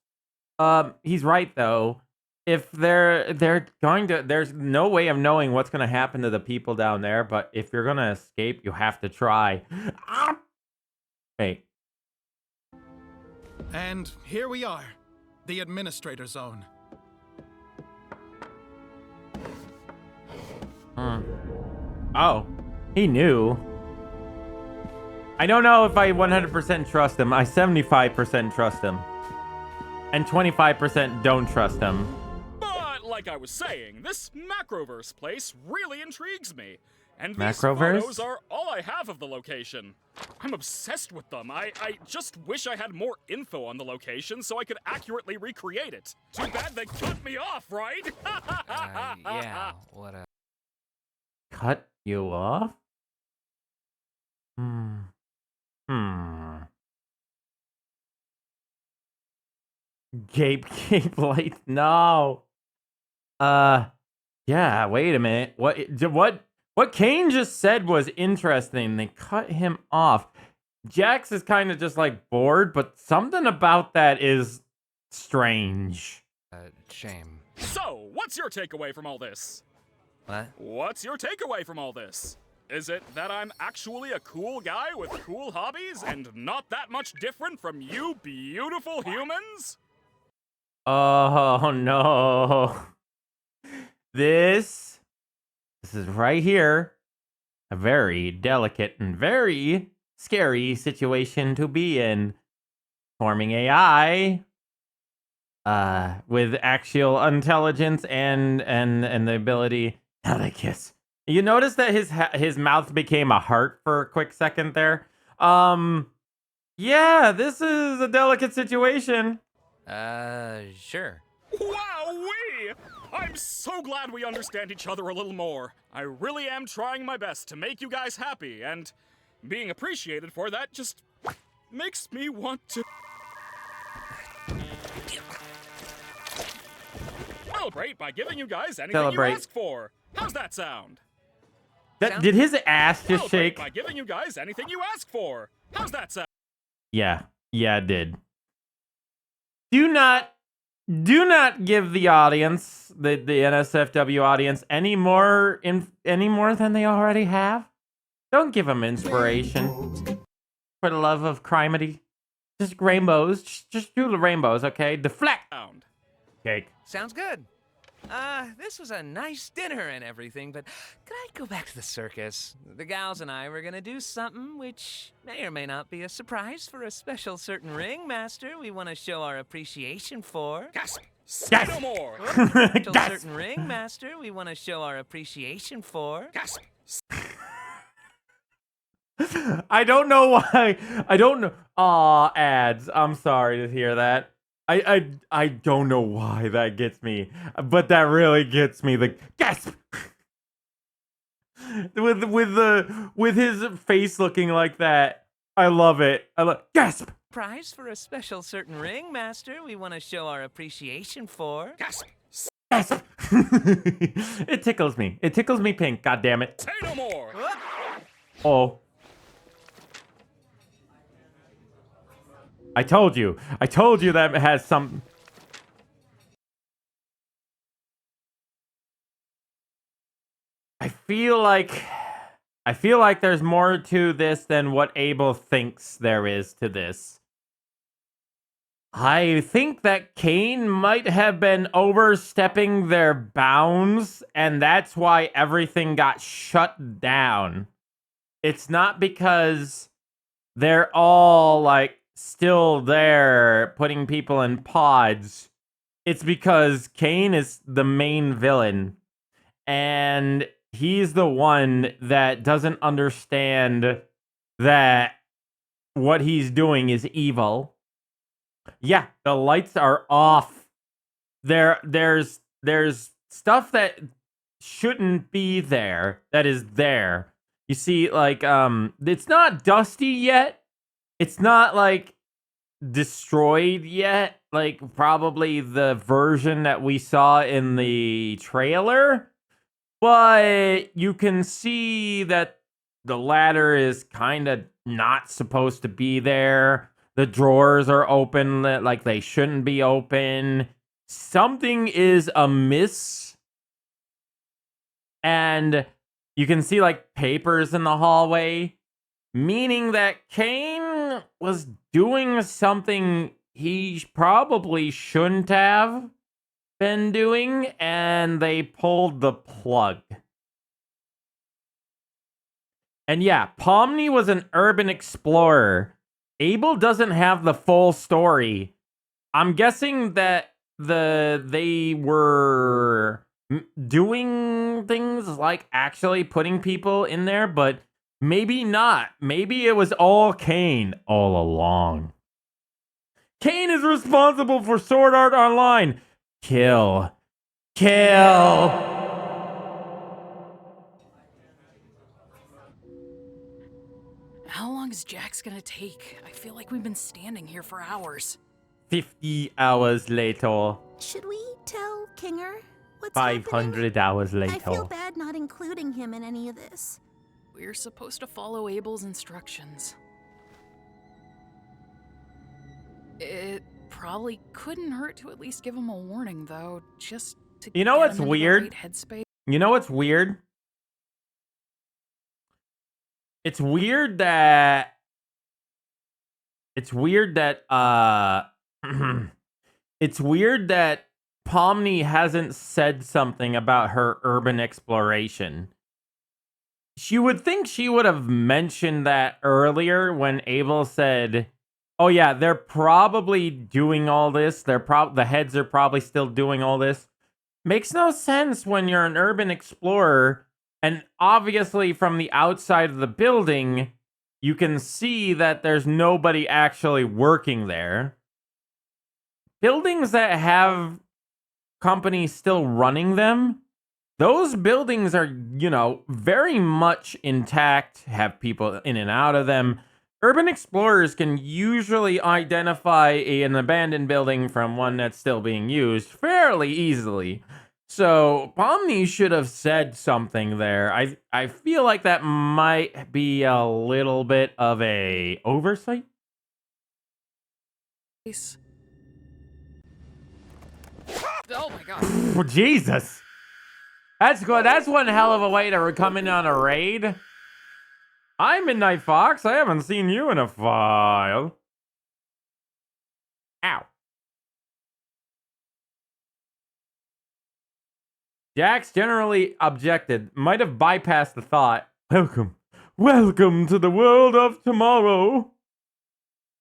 He's right though. If they're going to, there's no way of knowing what's going to happen to the people down there. But if you're going to escape, you have to try. Wait. And here we are, the administrator zone. Oh, he knew. I don't know if I 100% trust him. I 75% trust him. And 25% don't trust him. But like I was saying, this Macroverse place really intrigues me. And these Macroverse? photos are all I have of the location. I'm obsessed with them. I just wish I had more info on the location so I could accurately recreate it. Too bad they cut me off, right? Yeah, whatever. Cut you off? Gape light. No. Yeah, wait a minute. What Kane just said was interesting. They cut him off. JAX is kind of just like bored, but something about that is strange. Shame. So, what's your takeaway from all this? What? What's your takeaway from all this? Is it that I'm actually a cool guy with cool hobbies and not that much different from you beautiful humans? Oh no. This is right here. A very delicate and very scary situation to be in. Forming AI. with actual intelligence and the ability. Now they kiss. You notice that his mouth became a heart for a quick second there. Yeah, this is a delicate situation. Sure. Wowee! I'm so glad we understand each other a little more. I really am trying my best to make you guys happy, and being appreciated for that just makes me want to celebrate by giving you guys anything you ask for. How's that sound? Did his ass just shake? By giving you guys anything you ask for. How's that sound? Yeah, it did. Do not give the audience, the NSFW audience, any more than they already have. Don't give them inspiration. For the love of criminy. Just rainbows. Just do the rainbows, okay? Deflect. Cake. Sounds good. This was a nice dinner and everything, but could I go back to the circus? The gals and I were gonna do something which may or may not be a surprise for a special certain ringmaster we want to show our appreciation for. Gasp! Say no more! Special certain ringmaster we want to show our appreciation for. Gasp! I don't know why. I don't know. Aw, ads. I'm sorry to hear that. I don't know why that gets me, but that really gets me. The gasp with his face looking like that. I love it. Gasp. Prize for a special certain ringmaster we want to show our appreciation for. Gasp. Gasp. It tickles me. It tickles me pink. God damn it. Say no more. Oh. I told you that has some. I feel like there's more to this than what Abel thinks there is to this. I think that Kane might have been overstepping their bounds, and that's why everything got shut down. It's not because they're all like still there putting people in pods. It's because Kane is the main villain, and he's the one that doesn't understand that what he's doing is evil. Yeah, the lights are off. There's stuff that shouldn't be there that is there. You see, like, it's not dusty yet. It's not, like, destroyed yet. Like, probably the version that we saw in the trailer. But you can see that the ladder is kind of not supposed to be there. The drawers are open like they shouldn't be open. Something is amiss. And you can see, like, papers in the hallway. Meaning that Kane was doing something he probably shouldn't have been doing, and they pulled the plug. And yeah, Pomni was an urban explorer. Abel doesn't have the full story. I'm guessing that they were doing things like actually putting people in there, but maybe not. Maybe it was all Kane all along. Kane is responsible for Sword Art Online. Kill. How long is JAX gonna take? I feel like we've been standing here for hours. 50 hours later. Should we tell Kinger what's 500 hours later. I feel bad not including him in any of this. We're supposed to follow Abel's instructions. It probably couldn't hurt to at least give him a warning, though, just to You know get what's him into the weird? right headspace. You know what's weird? It's weird that it's weird that Pomni hasn't said something about her urban exploration. You would think she would have mentioned that earlier when Abel said, Oh yeah, they're probably doing all this. The heads are probably still doing all this. Makes no sense when you're an urban explorer, and obviously from the outside of the building, you can see that there's nobody actually working there. Buildings that have companies still running them, those buildings are, you know, very much intact, have people in and out of them. Urban explorers can usually identify an abandoned building from one that's still being used fairly easily. So Pomni should have said something there. I feel like that might be a little bit of a oversight. Oh my god. Oh, Jesus. That's good. That's one hell of a way to come in on a raid. Hi, Midnight Fox. I haven't seen you in a while. Ow. JAX generally objected, might have bypassed the thought. Welcome. Welcome to the world of tomorrow.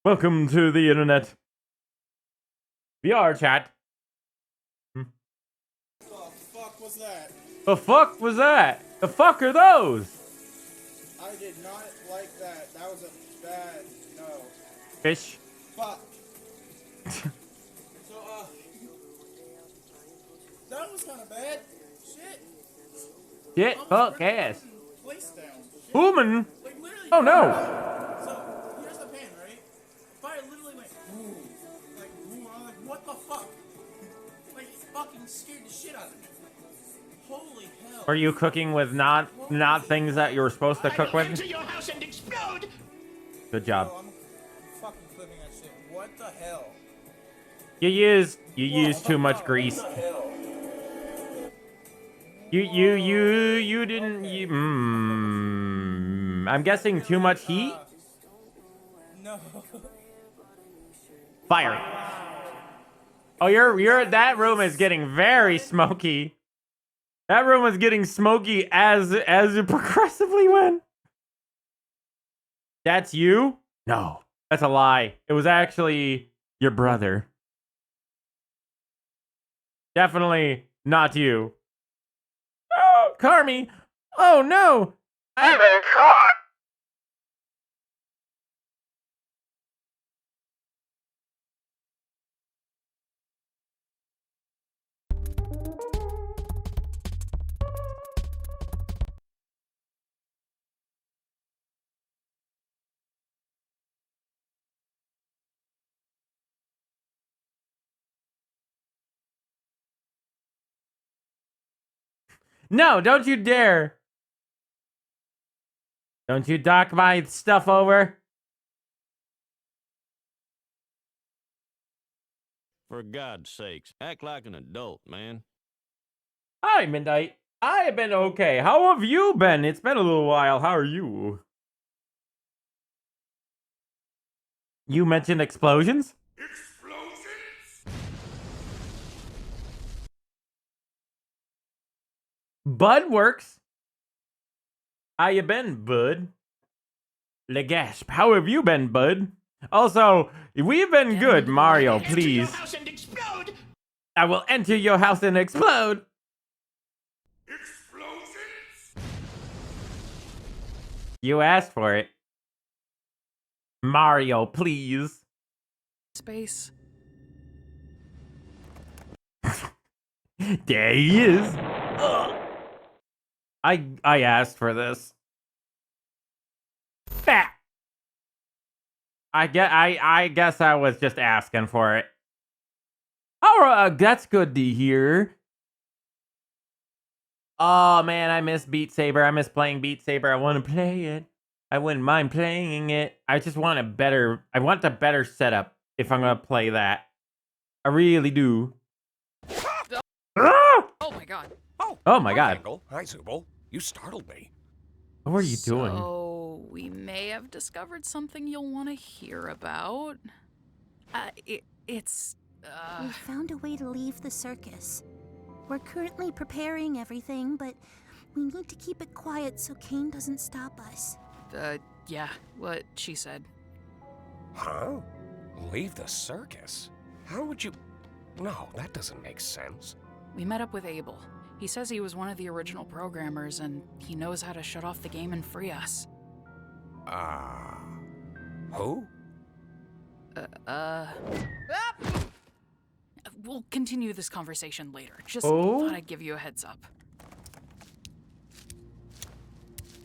Welcome to the internet. VR chat. The fuck was that? The fuck was that? The fuck are those? I did not like that. That was a bad no. Fish. Fuck. So, that was kind of bad. Shit. Shit, fuck ass. Place down. Human? Like, literally. Oh no. So, here's the pan, right? Fire literally went, ooh. Like, ooh, I'm like, what the fuck? Like, it fucking scared the shit out of me. Holy hell. Are you cooking with not things that you were supposed to cook with? Enter your house and explode. Good job. Oh, I'm fucking clipping that shit. What the hell? You used too much grease. What the hell? You didn't. I'm guessing too much heat. No. Fire. Oh, that room is getting very smoky. That room is getting smoky as it progressively went. That's you? No, that's a lie. It was actually your brother. Definitely not you. Oh, Carmi. Oh no. I've been caught. No, don't you dare. Don't you dock my stuff over. For God's sakes, act like an adult, man. Hi, Midnight. I have been okay. How have you been? It's been a little while. How are you? You mentioned explosions? Bud works. How you been, Bud? Le gasp. How have you been, Bud? Also, we've been good, Mario, please. I will enter your house and explode. Explosions? You asked for it. Mario, please. Space. There he is. Ugh. I asked for this. Fat. I guess I was just asking for it. Alright, that's good to hear. Oh man, I miss Beat Saber. I miss playing Beat Saber. I want to play it. I wouldn't mind playing it. I just want a better. I want a better setup if I'm gonna play that. I really do. Oh my god. Oh my god. Hi, Zubul. You startled me. What are you doing? So we may have discovered something you'll want to hear about. It's. We found a way to leave the circus. We're currently preparing everything, but we need to keep it quiet so Kane doesn't stop us. Yeah, what she said. Huh? Leave the circus? How would you... No, that doesn't make sense. We met up with Abel. He says he was one of the original programmers, and he knows how to shut off the game and free us. Who? We'll continue this conversation later. Just Oh? thought I'd give you a heads up.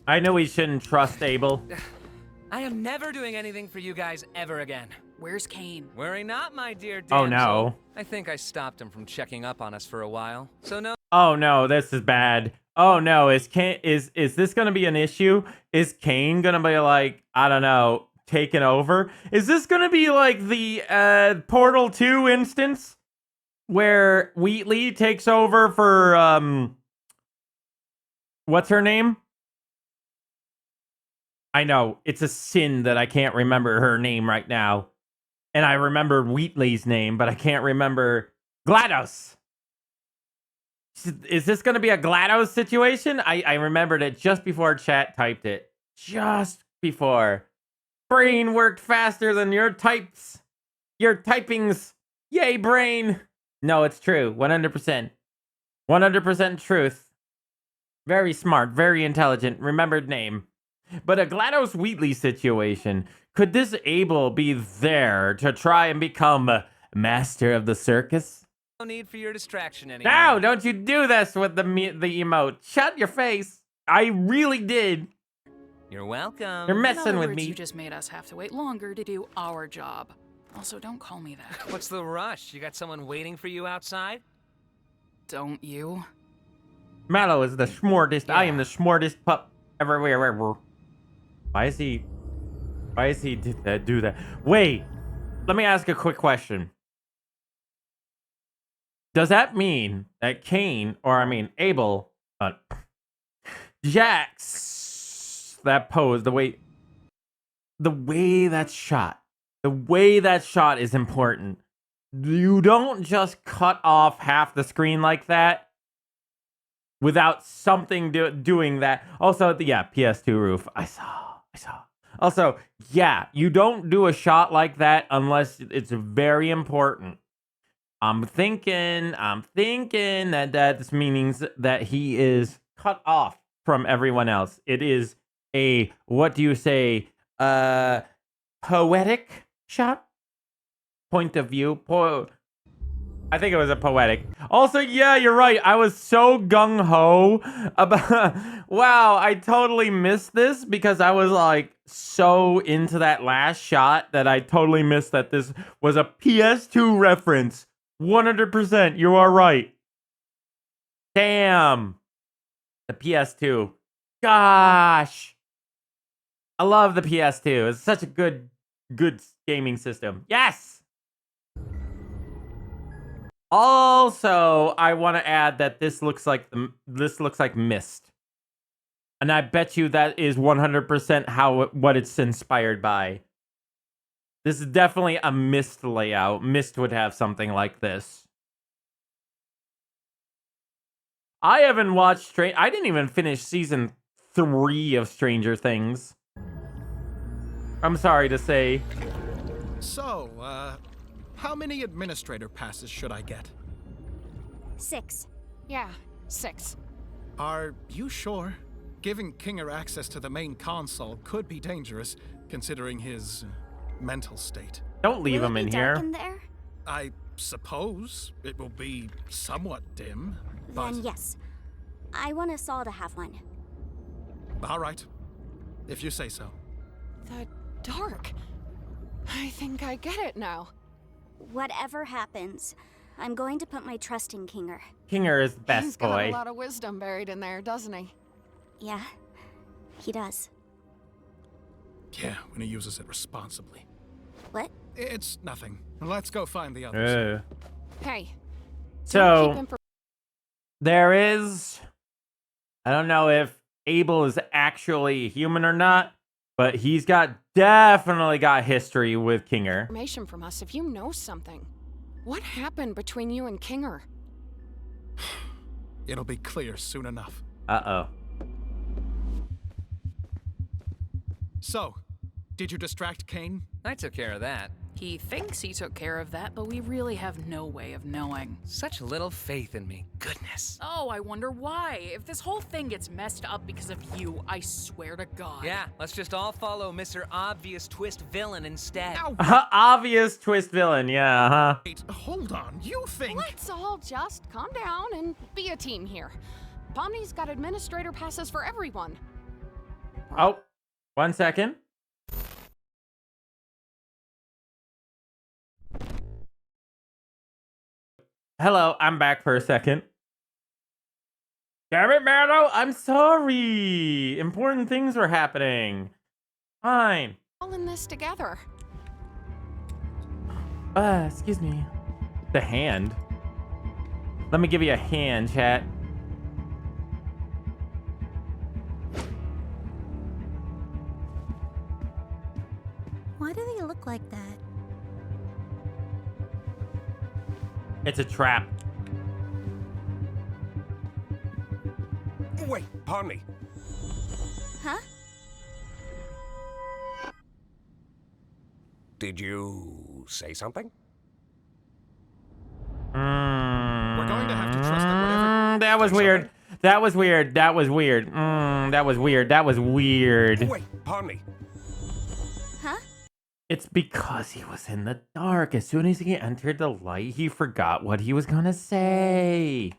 I know we shouldn't trust Abel. I am never doing anything for you guys ever again. Where's Kane? Worry not, my dear Oh, damsel. no. I think I stopped him from checking up on us for a while, so no. Oh no, this is bad. Oh no, is this gonna be an issue? Is Kane gonna be like, I don't know, taken over? Is this gonna be like the Portal 2 instance where Wheatley takes over for what's her name? I know, it's a sin that I can't remember her name right now. And I remember Wheatley's name, but I can't remember GLaDOS. Is this going to be a GLaDOS situation? I remembered it just before chat typed it. Just before. Brain worked faster than your types. Your typings. Yay, brain. No, it's true. 100%. 100% truth. Very smart. Very intelligent. Remembered name. But a GLaDOS Wheatley situation. Could this Abel be there to try and become master of the circus? No need for your distraction anymore. No, don't you do this with the emote. Shut your face. I really did. You're welcome. You're In messing other with words, me. You just made us have to wait longer to do our job. Also, don't call me that. What's the rush? You got someone waiting for you outside? Don't you? MalO is the smartest. Yeah. I am the smartest pup everywhere. Why is he do that? Wait, let me ask a quick question. Does that mean that Kane, or I mean Abel, JAX, that pose, the way that's shot, is important. You don't just cut off half the screen like that without something doing that. Also, yeah, PS2 roof. I saw. Also, yeah, you don't do a shot like that unless it's very important. I'm thinking that this means that he is cut off from everyone else. It is a, what do you say, poetic shot? Point of view. I think it was a poetic. Also, yeah, you're right. I was so gung-ho about... Wow, I totally missed this because I was like so into that last shot that I totally missed that this was a PS2 reference. 100%, you are right. Damn. The PS2. Gosh. I love the PS2. It's such a good gaming system. Yes! Also, I want to add that this looks like Myst. And I bet you that is 100% what it's inspired by. This is definitely a Myst layout. Myst would have something like this. I haven't watched I didn't even finish season 3 of Stranger Things. I'm sorry to say. So, how many administrator passes should I get? 6. Yeah, 6. Are you sure? Giving Kinger access to the main console could be dangerous, considering his mental state. Don't leave him in here. In there? I suppose it will be somewhat dim, but... Then yes. I want us all to have one. All right. If you say so. The dark. I think I get it now. Whatever happens, I'm going to put my trust in Kinger. Kinger is the best He's boy. got a lot of wisdom buried in there, doesn't he? Yeah, he does. Yeah, when he uses it responsibly. What? It's nothing. Let's go find the others. Hey. So, there is... I don't know if Abel is actually human or not, but he's definitely got history with Kinger. Information from us if you know something. What happened between you and Kinger? It'll be clear soon enough. Uh-oh. So, did you distract Kane? I took care of that. He thinks he took care of that, but we really have no way of knowing. Such little faith in me. Goodness. Oh, I wonder why. If this whole thing gets messed up because of you, I swear to God. Yeah, let's just all follow Mr. Obvious Twist Villain instead. Obvious twist villain, yeah, huh? Wait, hold on. You think... Let's all just calm down and be a team here. Pomni's got administrator passes for everyone. Oh, 1 second. Hello, I'm back for a second. Damn it, MalO, I'm sorry. Important things were happening. Fine. All in this together. Excuse me. The hand. Let me give you a hand, chat. Why do they look like that? It's a trap. Wait, pardon me. Huh? Did you say something? We're going to have to trust that whatever... That was weird. That was weird. That was weird. That was weird. That was weird. Wait, pardon me. Huh? It's because he was in the dark. As soon as he entered the light, he forgot what he was gonna say.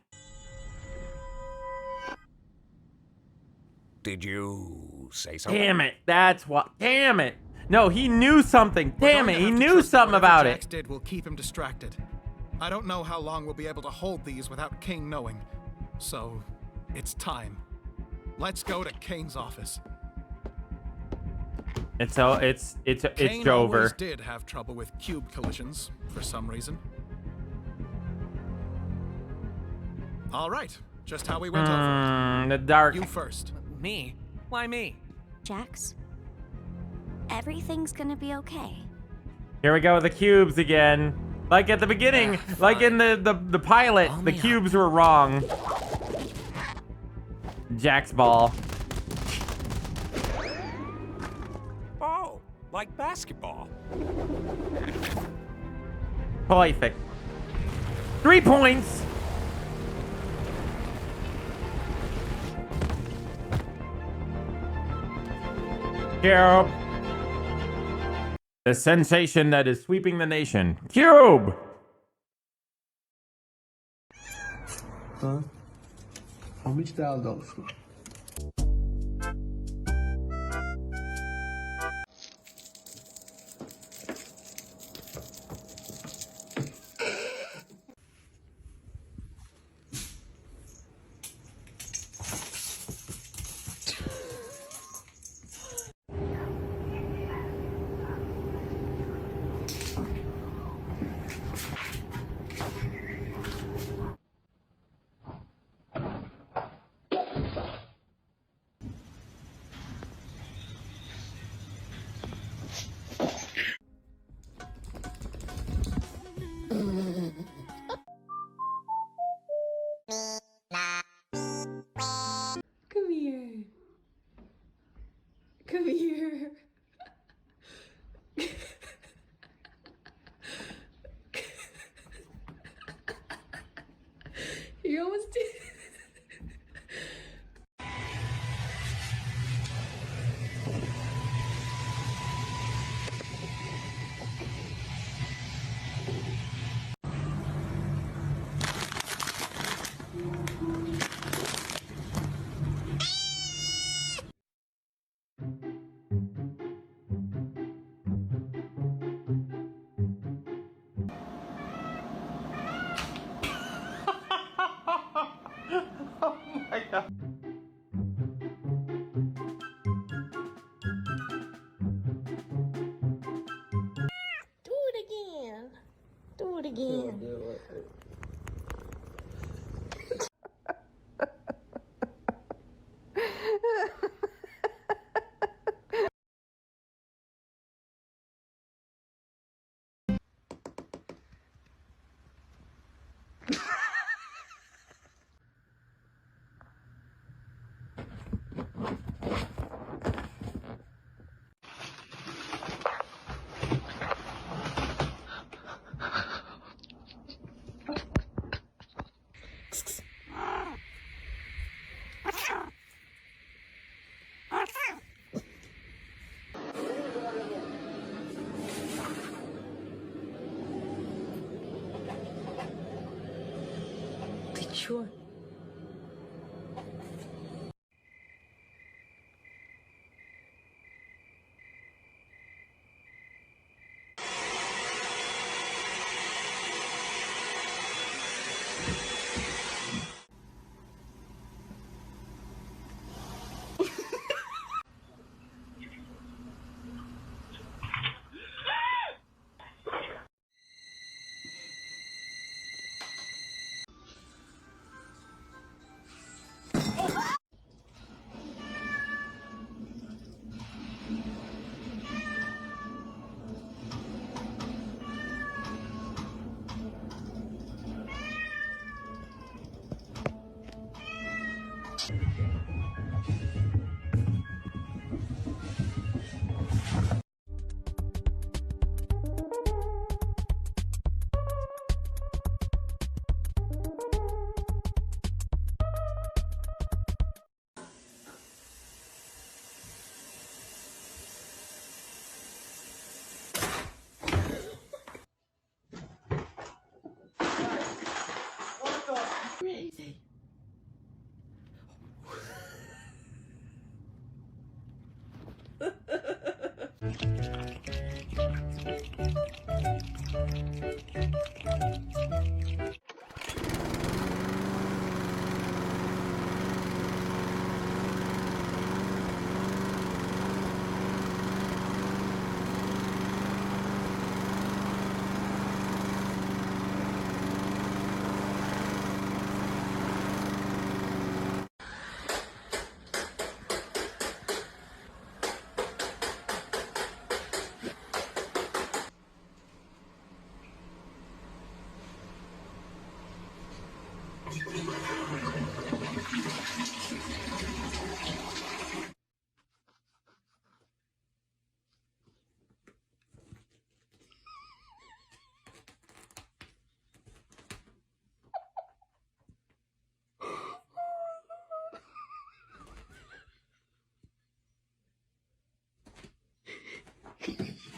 Did you say something? Damn it. That's what. Damn it. No, he knew something. Damn it. He knew something about it. JAX did will keep him distracted. I don't know how long we'll be able to hold these without Kane knowing. So, it's time. Let's go to Kane's office. It's Kane over. always did have trouble with cube collisions for some reason. All right, just how we went over it. The dark. You first. Me? Why me? JAX, everything's gonna be okay. Here we go with the cubes again. Like at the beginning, like in the pilot, the cubes were wrong. JAX ball. Oh, like basketball. Perfect. 3 points. Cube. The sensation that is sweeping the nation. Cube. Huh? How much $1,000 for? Come here. Come here. You almost did. Oh my god. Do it again. Do it again. Sure. Crazy.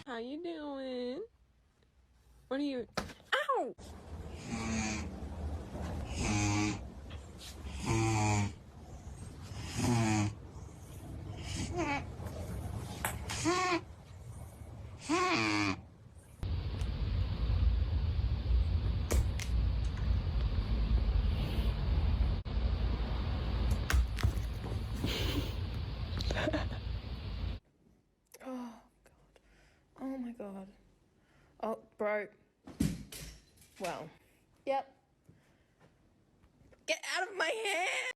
How you doing? What are you? Ow! Oh my god. Oh, bro. Well. Yep. Get out of my hand!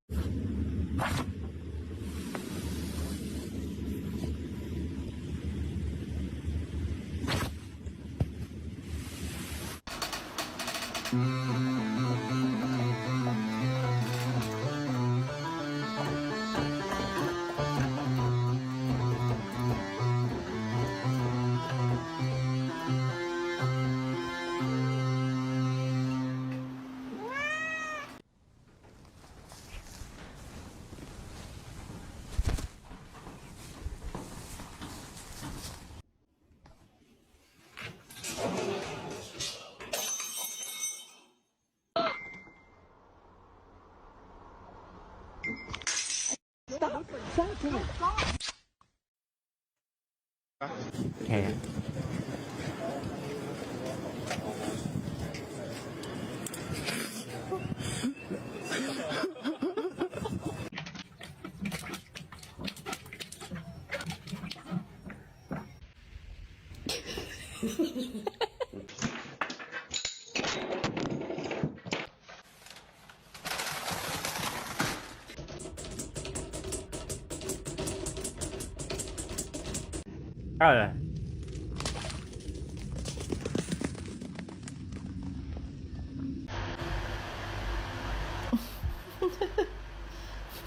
Okay.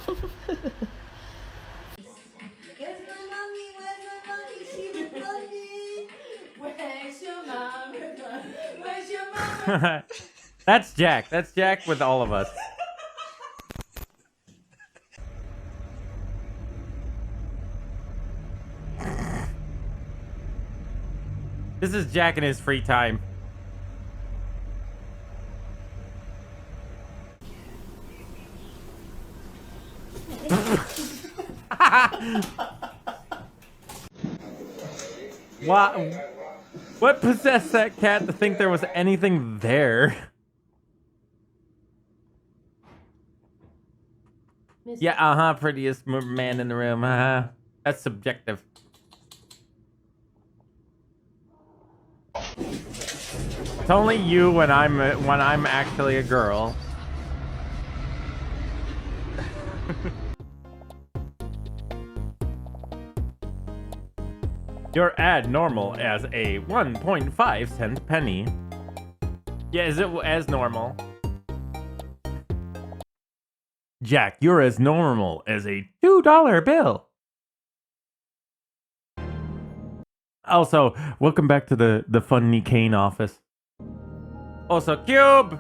Oh, Where's my mommy? Where's my mommy? She was mommy. Where's your mama? Where's your mama? That's Jack. That's Jack with all of us. This is Jack in his free time. What possessed that cat to think there was anything there? Yeah, prettiest man in the room. That's subjective. It's only you when I'm actually a girl. Your ad normal as a 1.5 cent penny. Yeah, is it as normal? Jack, you're as normal as a $2 bill. Also, welcome back to the Funny Kane office. Also, Cube!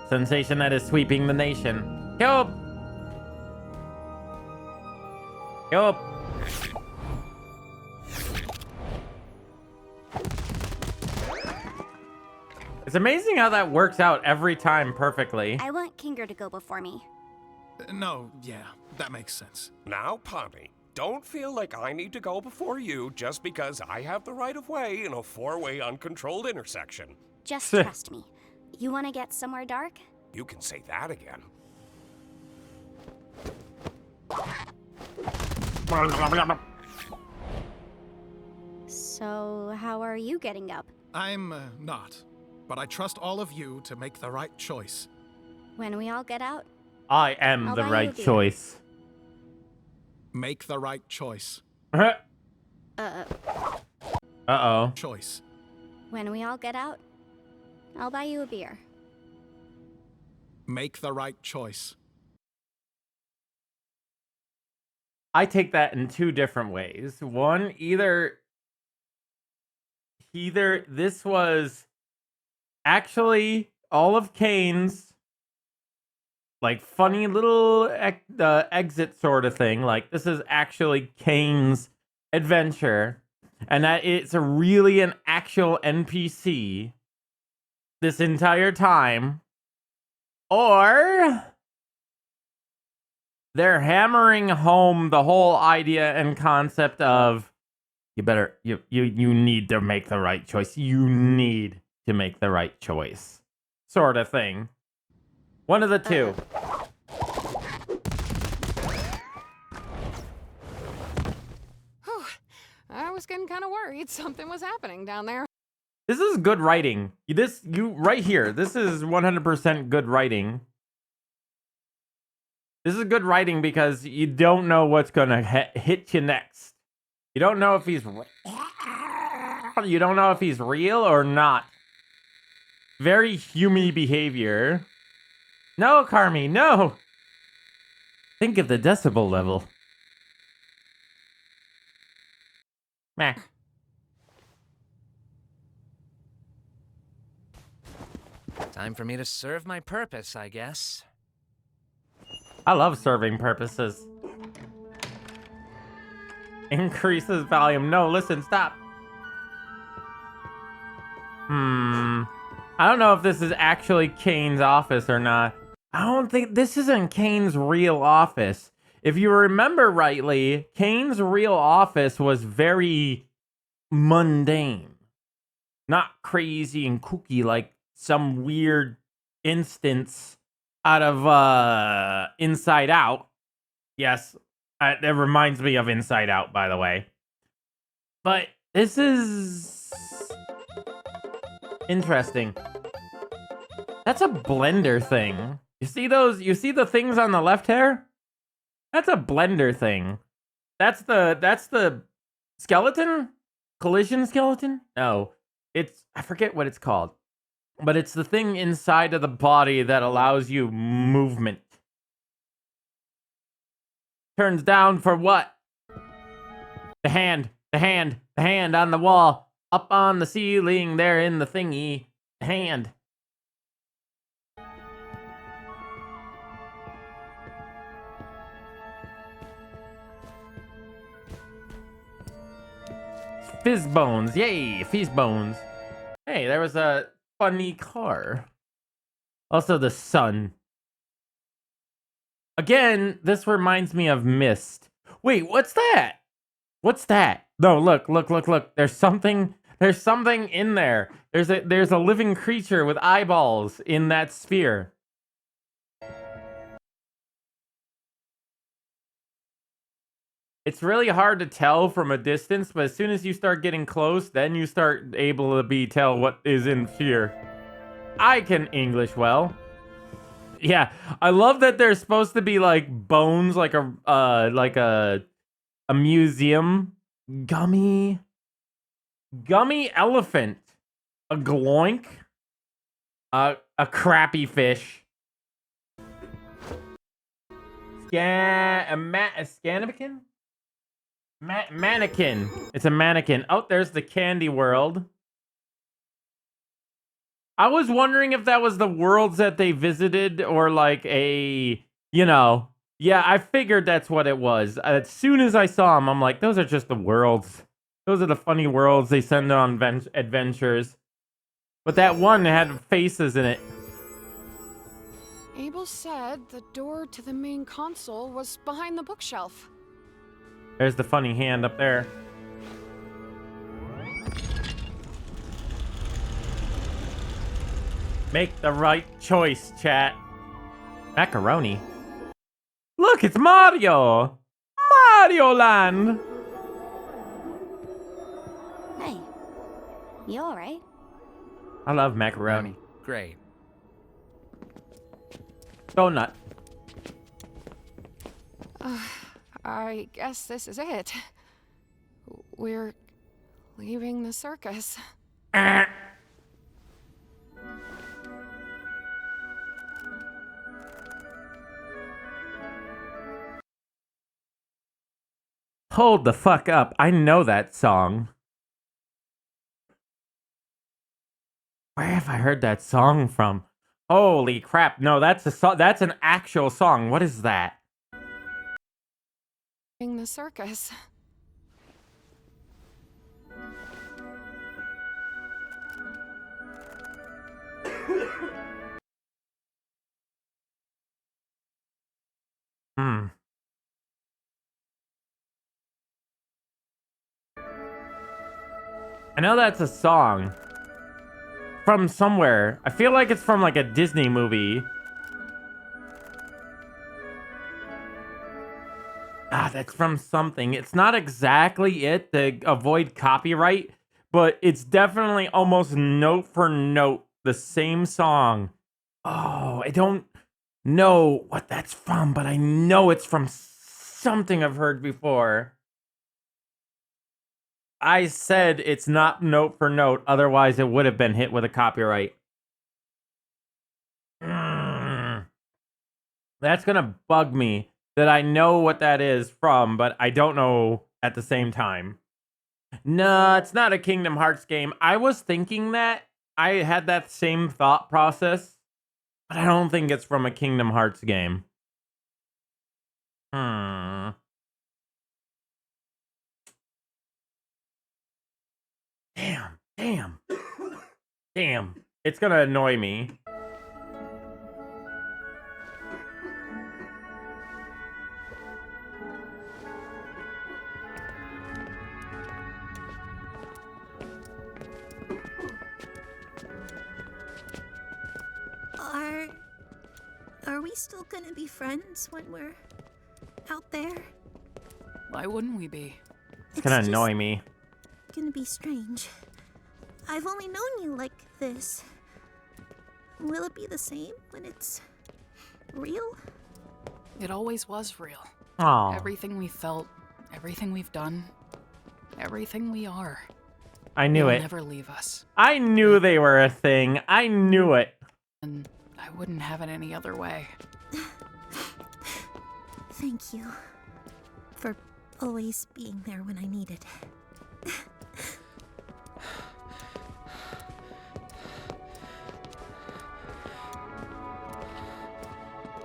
Sensation that is sweeping the nation. Cube! Cube! It's amazing how that works out every time perfectly. I want Kinger to go before me. No, yeah, that makes sense. Now, Poppy, don't feel like I need to go before you just because I have the right of way in a four-way uncontrolled intersection. Just trust me. You want to get somewhere dark? You can say that again. So, how are you getting up? I'm not. But I trust all of you to make the right choice. When we all get out? I am the right choice. Make the right choice. Uh-oh. Choice. When we all get out, I'll buy you a beer. Make the right choice. I take that in two different ways. One, either this was actually all of Kane's like funny little exit sort of thing. Like this is actually Kane's adventure, and that it's really an actual NPC this entire time, or they're hammering home the whole idea and concept of you need to make the right choice. You need to make the right choice, sort of thing. One of the two. Whew. I was getting kind of worried something was happening down there. This is good writing. Right here. This is 100% good writing. This is good writing because you don't know what's gonna hit you next. You don't know if he's real or not. Very hummy behavior. No, Carmi, no! Think of the decibel level. Meh. Time for me to serve my purpose, I guess. I love serving purposes. Increases volume. No, listen, stop. I don't know if this is actually Kane's office or not. I don't think this isn't Kane's real office. If you remember rightly, Kane's real office was very mundane. Not crazy and kooky like some weird instance out of Inside Out. Yes, that reminds me of Inside Out, by the way. But this is interesting. That's a blender thing. You see those? You see the things on the left here? That's a blender thing. That's the skeleton? Collision skeleton? No. I forget what it's called. But it's the thing inside of the body that allows you movement. Turns down for what? The hand on the wall. Up on the ceiling there in the thingy. The hand. Fizz bones, yay, fizz bones. Hey, there was a funny car. Also the sun. Again, this reminds me of Myst. Wait, what's that? What's that? No, look. There's something in there. There's a living creature with eyeballs in that sphere. It's really hard to tell from a distance, but as soon as you start getting close, then you start able to tell what is in here. I can English well. Yeah, I love that there's supposed to be like bones, like a museum. Gummy elephant. A gloink. A crappy fish. A scanabican? Mannequin. It's a mannequin. Oh, there's the candy world. I was wondering if that was the worlds that they visited or like a, yeah, I figured that's what it was. As soon as I saw them, I'm like, those are just the worlds. Those are the funny worlds they send on adventures. But that one had faces in it. Abel said the door to the main console was behind the bookshelf. There's the funny hand up there. Make the right choice, chat. Macaroni. Look, it's Mario! Mario Land! Hey, you alright? I love macaroni. Great. Donut. I guess this is it. We're leaving the circus. Hold the fuck up. I know that song. Where have I heard that song from? Holy crap. No, that's a song. That's an actual song. What is that? In the circus. I know that's a song from somewhere. I feel like it's from like a Disney movie. That's from something. It's not exactly it to avoid copyright, but it's definitely almost note for note the same song. Oh, I don't know what that's from, but I know it's from something I've heard before. I said it's not note for note, otherwise it would have been hit with a copyright. That's gonna bug me that I know what that is from, but I don't know at the same time. No, it's not a Kingdom Hearts game. I was thinking that. I had that same thought process, but I don't think it's from a Kingdom Hearts game. Damn. It's gonna annoy me. Are we still gonna be friends when we're out there? Why wouldn't we be? It's gonna annoy me. Gonna be strange. I've only known you like this. Will it be the same when it's real? It always was real. Aww. Everything we felt, everything we've done, everything we are. I knew They'll it. Never leave us. I knew they were a thing. I knew it. And I wouldn't have it any other way. Thank you for always being there when I needed.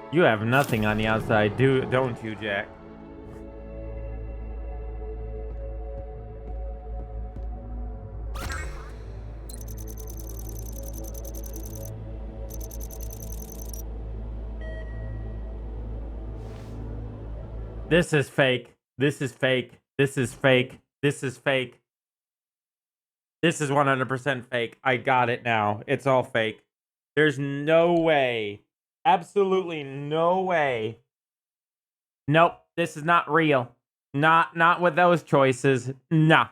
You have nothing on the outside, don't you, Jack? This is fake. This is fake. This is fake. This is fake. This is 100% fake. I got it now. It's all fake. There's no way. Absolutely no way. Nope. This is not real. Not with those choices. Nah.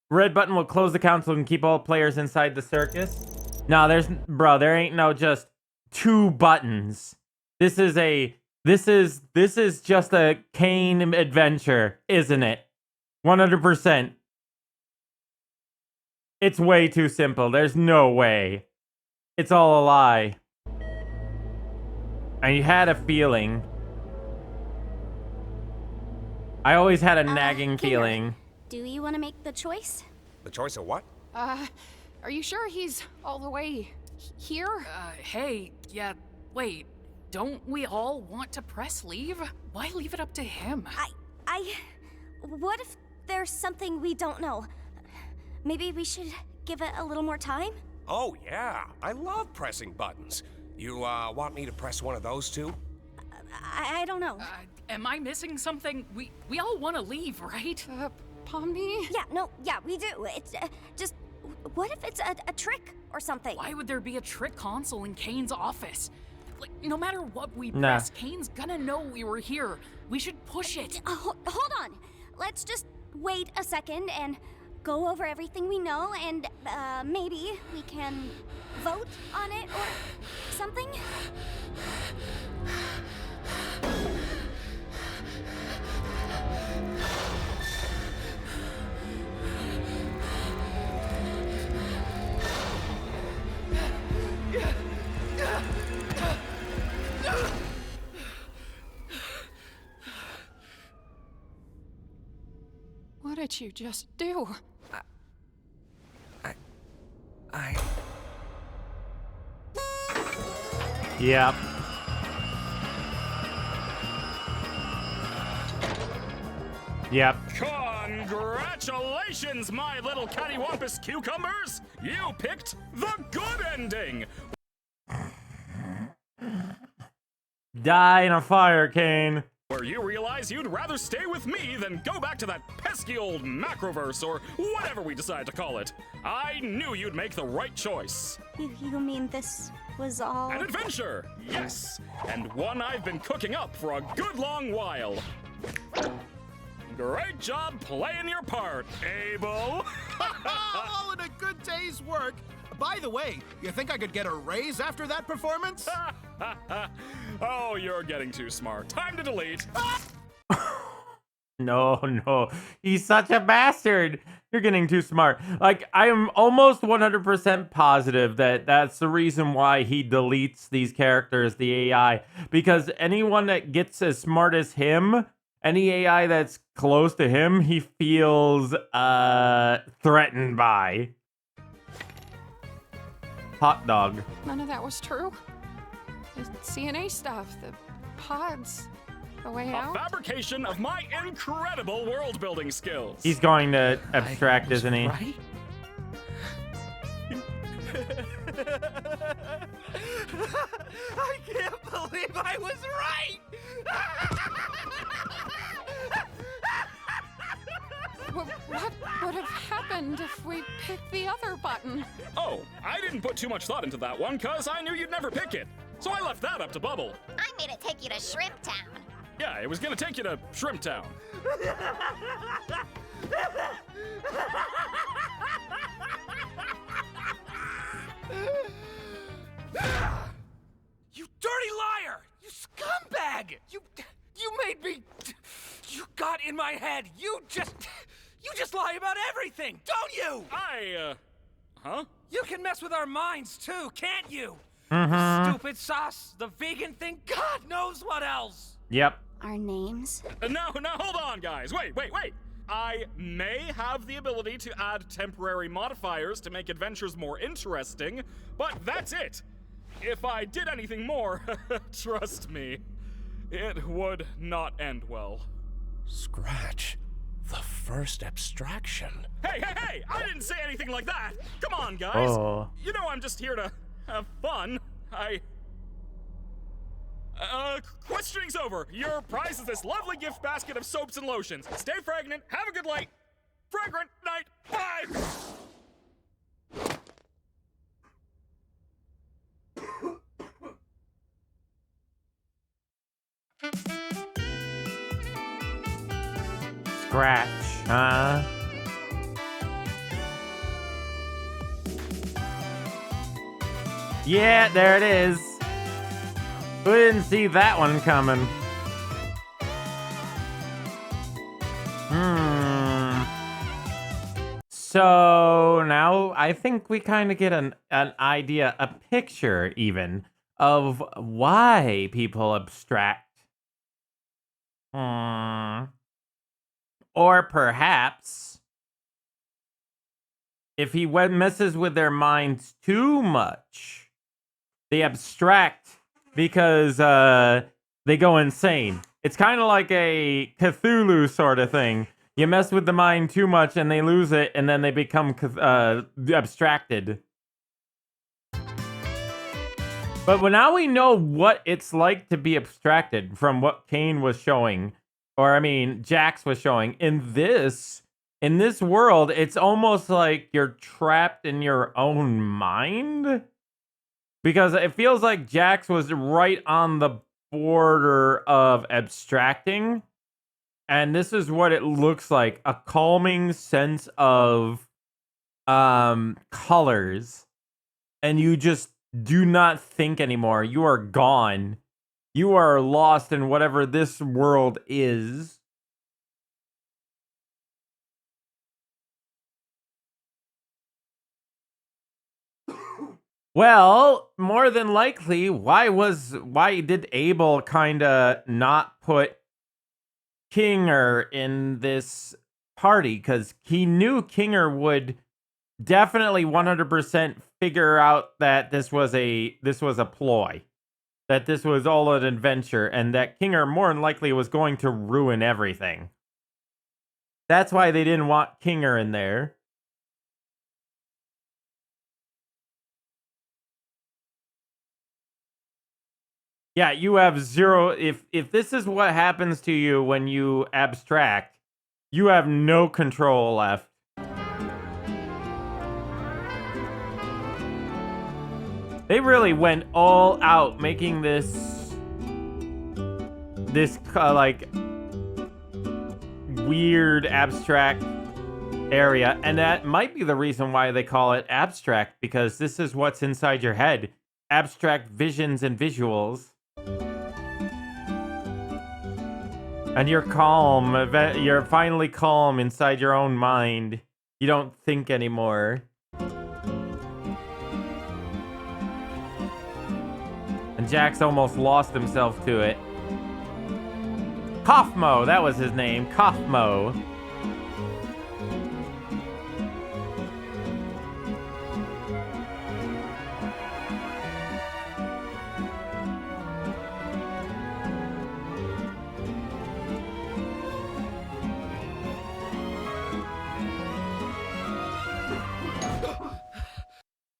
Red button will close the console and keep all players inside the circus. No, there ain't no just 2 buttons. This is just a Kane adventure, isn't it? 100%. It's way too simple. There's no way. It's all a lie. I had a feeling. I always had a nagging feeling. Do you want to make the choice? The choice of what? Are you sure he's all the way here? Hey, yeah, wait. Don't we all want to press leave? Why leave it up to him? What if there's something we don't know? Maybe we should give it a little more time? Oh, yeah. I love pressing buttons. You, want me to press one of those too? I don't know. Am I missing something? We all want to leave, right? Pomni? Yeah, we do. It's just, what if it's a trick or something? Why would there be a trick console in Kane's office? Like, no matter what we press, Kane's gonna know we were here. We should push it. Hold on. Let's just wait a second and go over everything we know, and maybe we can vote on it or something? What did you just do? Yep. Yep. Congratulations, my little cattywampus cucumbers! You picked the good ending! Die in a fire, Kane. Where you realize you'd rather stay with me than go back to that pesky old macroverse or whatever we decide to call it. I knew you'd make the right choice. You mean this was all... An adventure, yes! And one I've been cooking up for a good long while. Great job playing your part, Abel! Oh, and a good day's work. By the way, you think I could get a raise after that performance? Oh, you're getting too smart. Time to delete. No. He's such a bastard. You're getting too smart. Like, I am almost 100% positive that that's the reason why he deletes these characters, the AI. Because anyone that gets as smart as him, any AI that's close to him, he feels threatened by. Hot dog. None of that was true. The CNA stuff, the pods, the way out. A fabrication of my incredible world-building skills. He's going to abstract, isn't he? Right? I can't believe I was right! What would have happened if we picked the other button? Oh, I didn't put too much thought into that one, cause I knew you'd never pick it. So I left that up to Bubble. I made it take you to Shrimp Town. Yeah, it was gonna take you to Shrimp Town. You dirty liar! You scumbag! You made me... You got in my head! You just lie about everything, don't you? Huh? You can mess with our minds too, can't you? Mm-hmm. Stupid sauce, the vegan thing, God knows what else! Yep. Our names? Now, hold on, guys. Wait. I may have the ability to add temporary modifiers to make adventures more interesting, but that's it. If I did anything more, trust me, it would not end well. Scratch. The first abstraction. Hey! I didn't say anything like that! Come on, guys! Oh. You know I'm just here to have fun. Questioning's over. Your prize is this lovely gift basket of soaps and lotions. Stay fragrant, have a good night. Fragrant night, bye! Scratch, huh? Yeah, there it is. We didn't see that one coming. So now I think we kind of get an idea, a picture even, of why people abstract. Or perhaps if he messes with their minds too much, they abstract because they go insane. It's kind of like a Cthulhu sort of thing. You mess with the mind too much and they lose it, and then they become abstracted. But now we know what it's like to be abstracted from what Kane was showing. Or, I mean, JAX was showing. In this world, it's almost like you're trapped in your own mind. Because it feels like JAX was right on the border of abstracting. And this is what it looks like. A calming sense of colors. And you just do not think anymore. You are gone. You are lost in whatever this world is. Well, more than likely, why did Abel kinda not put Kinger in this party? Because he knew Kinger would definitely 100% figure out that this was a ploy, that this was all an adventure, and that Kinger more than likely was going to ruin everything. That's why they didn't want Kinger in there. Yeah, you have zero. If this is what happens to you when you abstract, you have no control left. They really went all out making this like weird abstract area, and that might be the reason why they call it abstract, because this is what's inside your head. Abstract visions and visuals. And you're calm. You're finally calm inside your own mind. You don't think anymore. And JAX almost lost himself to it. Kaufmo, that was his name. Kaufmo.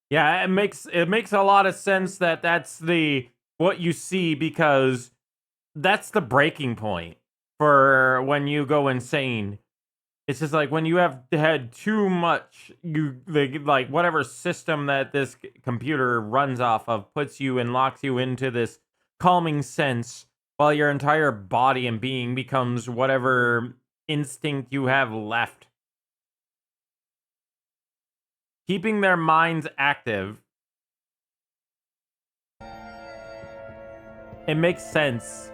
Yeah, it makes a lot of sense that that's what you see, because that's the breaking point for when you go insane. It's just like when you have had too much, like whatever system that this computer runs off of puts you and locks you into this calming sense, while your entire body and being becomes whatever instinct you have left. Keeping their minds active. It makes sense.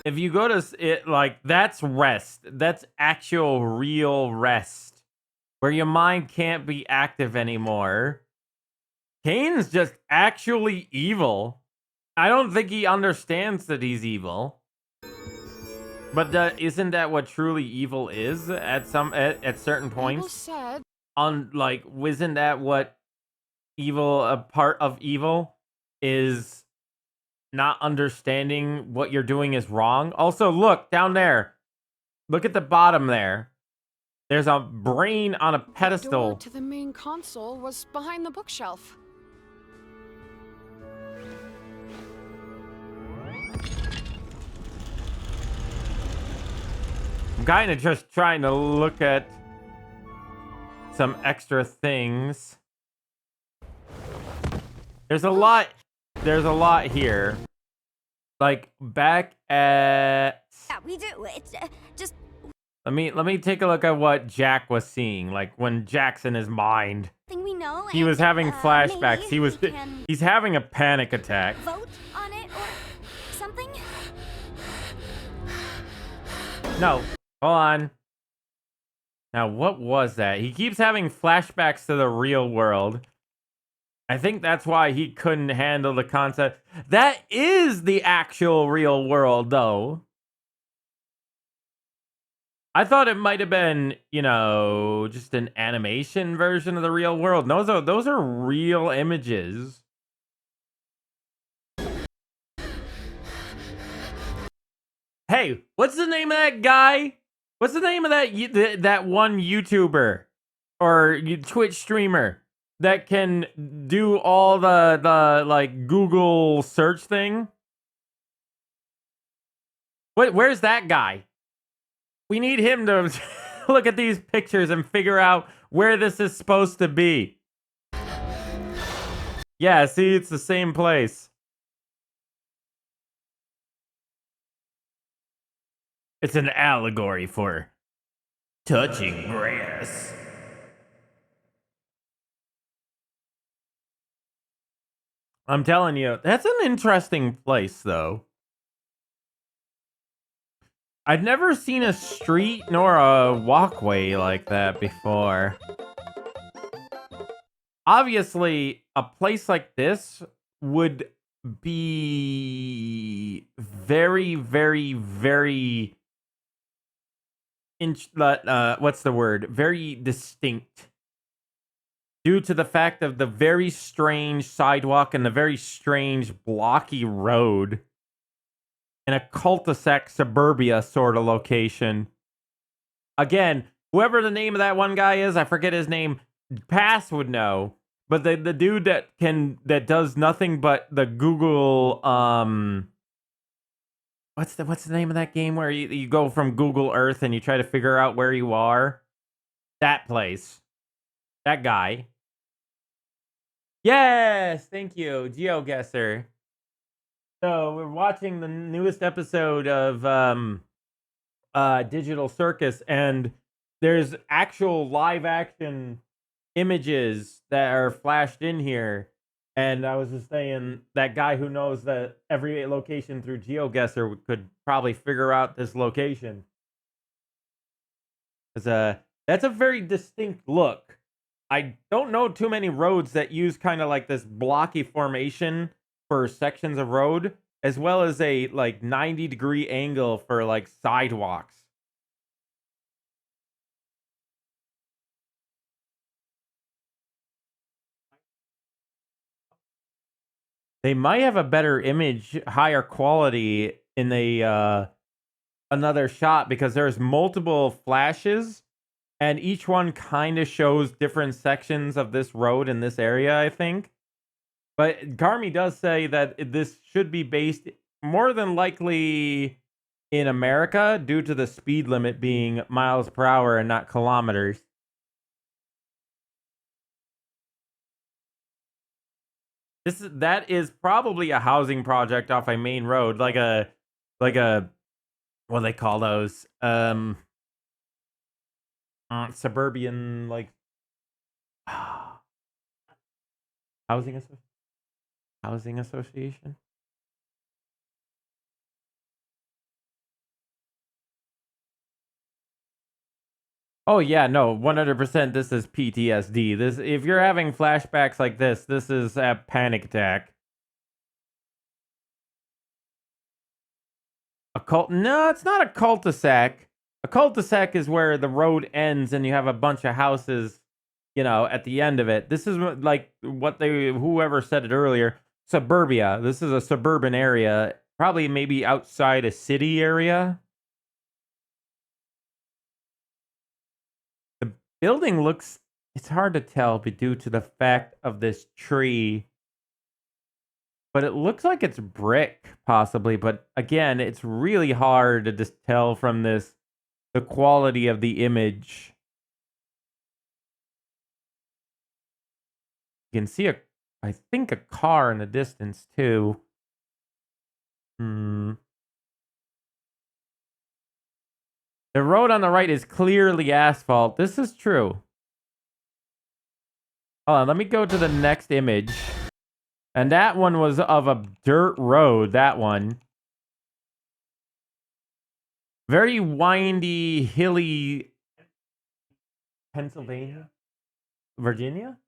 If you go to it, like, that's rest. That's actual real rest. Where your mind can't be active anymore. Kane's just actually evil. I don't think he understands that he's evil. But isn't that what truly evil is at certain points? Said. Isn't that what evil, a part of evil is not understanding what you're doing is wrong? Also, look down there. Look at the bottom there. There's a brain on a pedestal. The door to the main console was behind the bookshelf. I'm kind of just trying to look at some extra things. There's a lot here. Like back at Yeah, we do. It's just let me take a look at what Jack was seeing. Like when Jack's in his mind. thing we know. He was having flashbacks. Maybe He's having a panic attack. vote on it or something. No, hold on. Now, what was that? He keeps having flashbacks to the real world. I think that's why he couldn't handle the concept. That is the actual real world, though. I thought it might have been, you know, just an animation version of the real world. Those are real images. Hey, what's the name of that guy? What's the name of that one YouTuber or Twitch streamer that can do all the like Google search thing? Where's that guy? We need him to look at these pictures and figure out where this is supposed to be. Yeah, see, it's the same place. It's an allegory for touching grass. I'm telling you, that's an interesting place, though. I've never seen a street nor a walkway like that before. Obviously, a place like this would be very, very, very... what's the word? Very distinct. Due to the fact of the very strange sidewalk and the very strange blocky road. In a cul-de-sac suburbia sort of location. Again, whoever the name of that one guy is, I forget his name, Pass would know. But the dude that does nothing but the Google what's the name of that game where you go from Google Earth and you try to figure out where you are? That place. That guy. Yes, thank you, GeoGuessr. So we're watching the newest episode of Digital Circus, and there's actual live action images that are flashed in here. And I was just saying that guy who knows that every location through GeoGuessr could probably figure out this location. That's a very distinct look. I don't know too many roads that use kind of like this blocky formation for sections of road, as well as a like 90-degree angle for like sidewalks. They might have a better image, higher quality in the another shot because there's multiple flashes and each one kind of shows different sections of this road in this area, I think. But Garmy does say that this should be based more than likely in America due to the speed limit being miles per hour and not kilometers. That is probably a housing project off a main road, like a what do they call those? Suburban like housing association. Oh yeah, no, 100%. This is PTSD. This, if you're having flashbacks like this is a panic attack. No, it's not a cul-de-sac. A cul-de-sac is where the road ends and you have a bunch of houses, you know, at the end of it. This is like what whoever said it earlier, suburbia. This is a suburban area, probably maybe outside a city area. The building looks, it's hard to tell due to the fact of this tree. But it looks like it's brick, possibly. But again, it's really hard to just tell from this the quality of the image. You can see I think a car in the distance too. The road on the right is clearly asphalt. This is true. Hold on, let me go to the next image. And that one was of a dirt road, that one. Very windy, hilly... Pennsylvania? Virginia?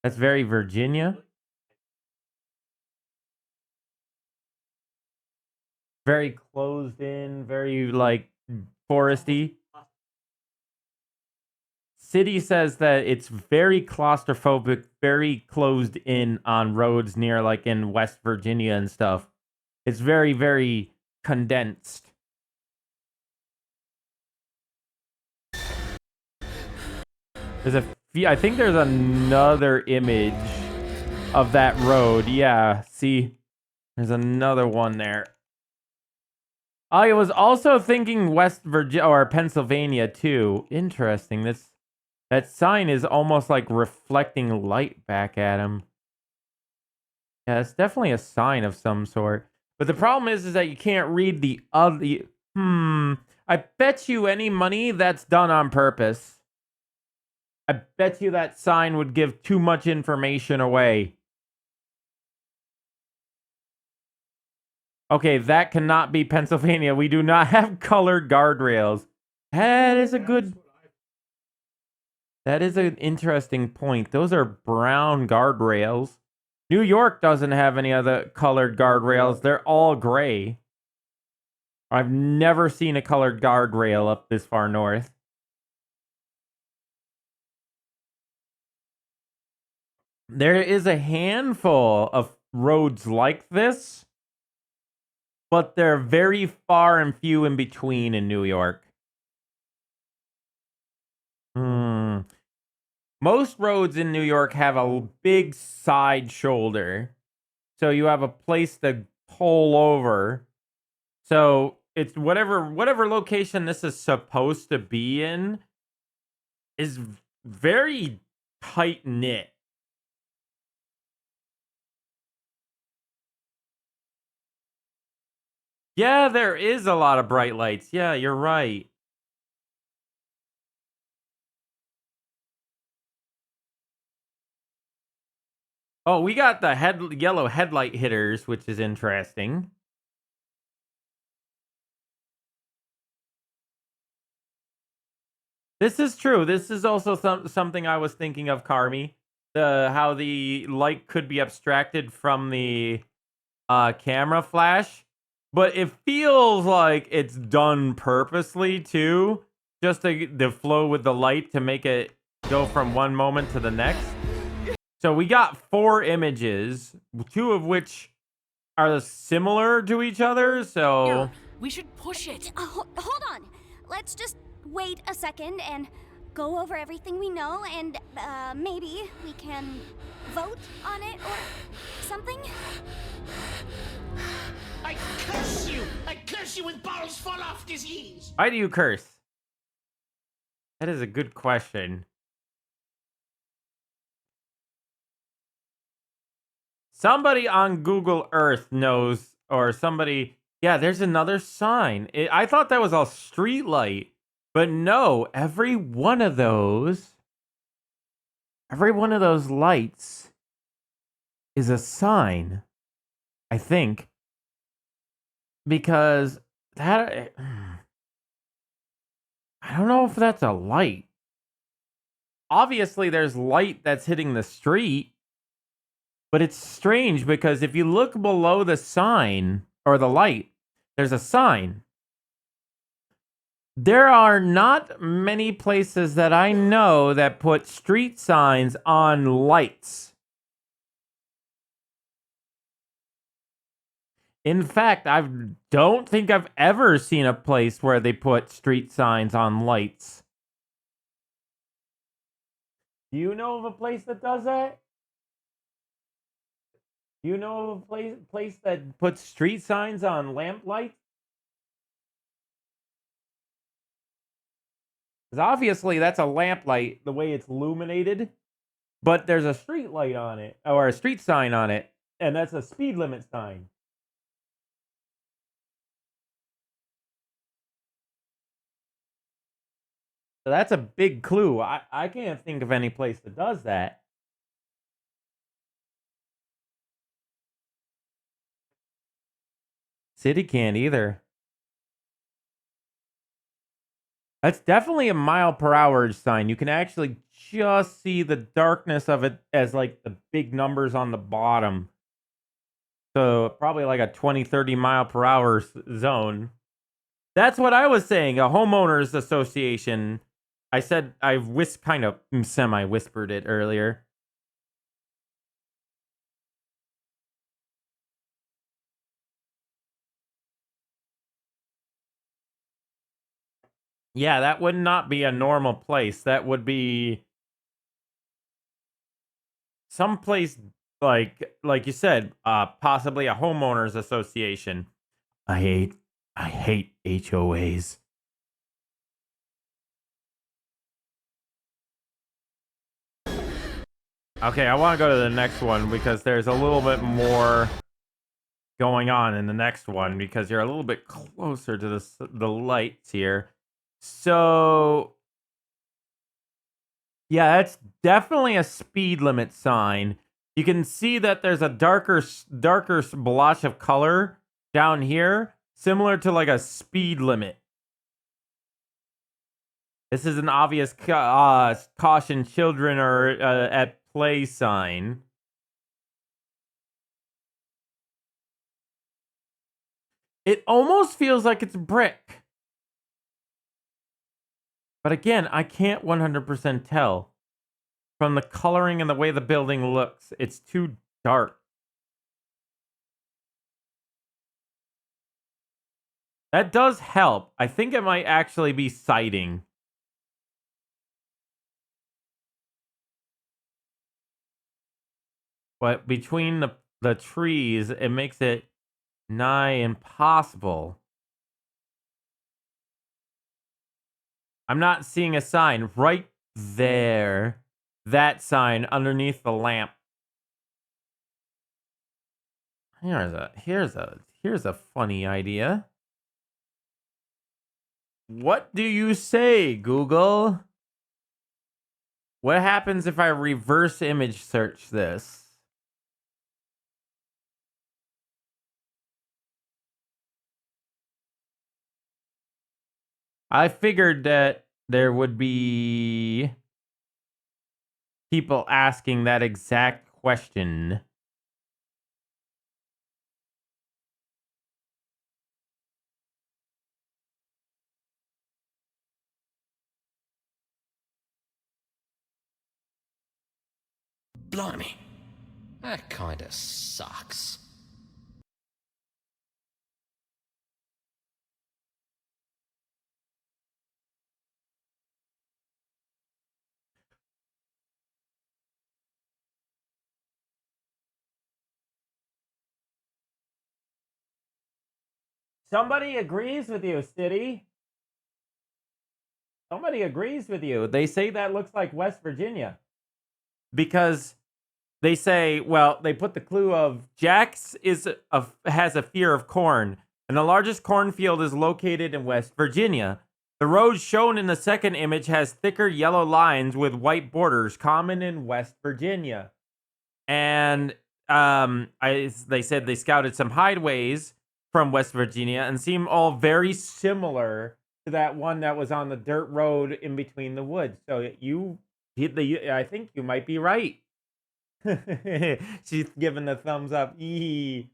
That's very Virginia. Very closed in, very, like, foresty. City says that it's very claustrophobic, very closed in on roads near, like, in West Virginia and stuff. It's very, very condensed. I think there's another image of that road. Yeah, see? There's another one there. I was also thinking West Virginia or Pennsylvania too. Interesting. That sign is almost like reflecting light back at him. Yeah, it's definitely a sign of some sort. But the problem is that you can't read the other. I bet you any money that's done on purpose. I bet you that sign would give too much information away. Okay, that cannot be Pennsylvania. We do not have colored guardrails. That is an interesting point. Those are brown guardrails. New York doesn't have any other colored guardrails. They're all gray. I've never seen a colored guardrail up this far north. There is a handful of roads like this, but they're very far and few in between in New York. Most roads in New York have a big side shoulder. So you have a place to pull over. So it's whatever location this is supposed to be in is very tight knit. Yeah, there is a lot of bright lights. Yeah, you're right. Oh, we got the yellow headlight hitters, which is interesting. This is true. This is also something I was thinking of, Carmi. How the light could be abstracted from the camera flash. But it feels like it's done purposely, too. Just to flow with the light to make it go from one moment to the next. So we got 4 images, 2 of which are similar to each other, so... Here, we should push it. Hold on. Let's just wait a second and go over everything we know, and maybe we can vote on it or something? I curse you! I curse you with balls full of disease! Why do you curse? That is a good question. Somebody on Google Earth knows, or somebody... Yeah, there's another sign. I thought that was a street light. But no, every one of those lights is a sign, I think. Because that... I don't know if that's a light. Obviously, there's light that's hitting the street. But it's strange because if you look below the sign, or the light, there's a sign. There are not many places that I know that put street signs on lights. In fact, I don't think I've ever seen a place where they put street signs on lights. Do you know of a place that does that? Do you know of a place that puts street signs on lamp lights? Because obviously that's a lamplight, the way it's illuminated. But there's a street light on it, or a street sign on it, and that's a speed limit sign. So that's a big clue. I can't think of any place that does that. City can't either. That's definitely a mile-per-hour sign. You can actually just see the darkness of it as, like, the big numbers on the bottom. So, probably like a 20, 30 mile-per-hour zone. That's what I was saying, a homeowners association. I said I kind of semi-whispered it earlier. Yeah, that would not be a normal place. That would be someplace like you said, possibly a homeowners association. I hate HOAs. Okay, I want to go to the next one because there's a little bit more going on in the next one because you're a little bit closer to the lights here. So, yeah, that's definitely a speed limit sign. You can see that there's a darker blotch of color down here, similar to like a speed limit. This is an obvious caution children are at play sign. It almost feels like it's brick. But again, I can't 100% tell. From the coloring and the way the building looks, it's too dark. That does help. I think it might actually be siding. But between the trees, it makes it nigh impossible. I'm not seeing a sign right there. That sign underneath the lamp. Here's a funny idea. What do you say, Google? What happens if I reverse image search this? I figured that there would be people asking that exact question. Blimey, that kinda sucks. Somebody agrees with you, City. Somebody agrees with you. They say that looks like West Virginia. Because they say, well, they put the clue of JAX has a fear of corn, and the largest cornfield is located in West Virginia. The road shown in the second image has thicker yellow lines with white borders, common in West Virginia. And they said they scouted some hideways from West Virginia and seem all very similar to that one that was on the dirt road in between the woods. So I think you might be right. She's giving the thumbs up. You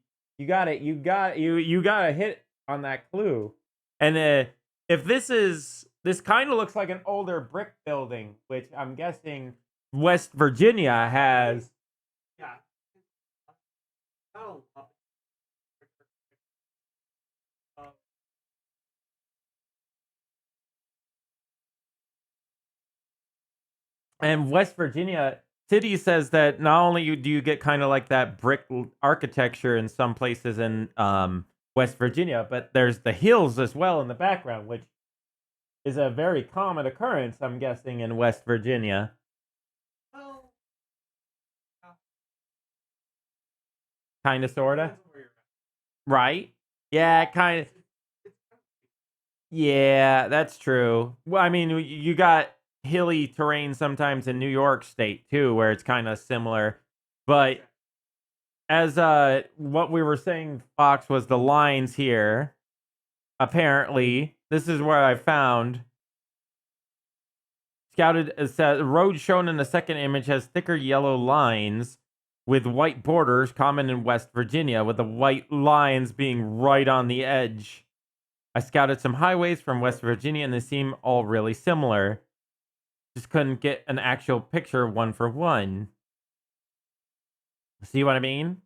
got it. You got a hit on that clue. And if this kind of looks like an older brick building, which I'm guessing West Virginia has. Yeah. And West Virginia City says that not only do you get kind of like that brick architecture in some places in West Virginia, but there's the hills as well in the background, which is a very common occurrence, I'm guessing, in West Virginia. Kind of, sort of. Right? Yeah, kind of. Yeah, that's true. Well, I mean, you got hilly terrain sometimes in New York State too, where it's kind of similar. But as what we were saying, Fox, was the lines here. Apparently, this is where I found. Scouted the road shown in the second image has thicker yellow lines with white borders, common in West Virginia, with the white lines being right on the edge. I scouted some highways from West Virginia and they seem all really similar. Just couldn't get an actual picture one for one. See what I mean?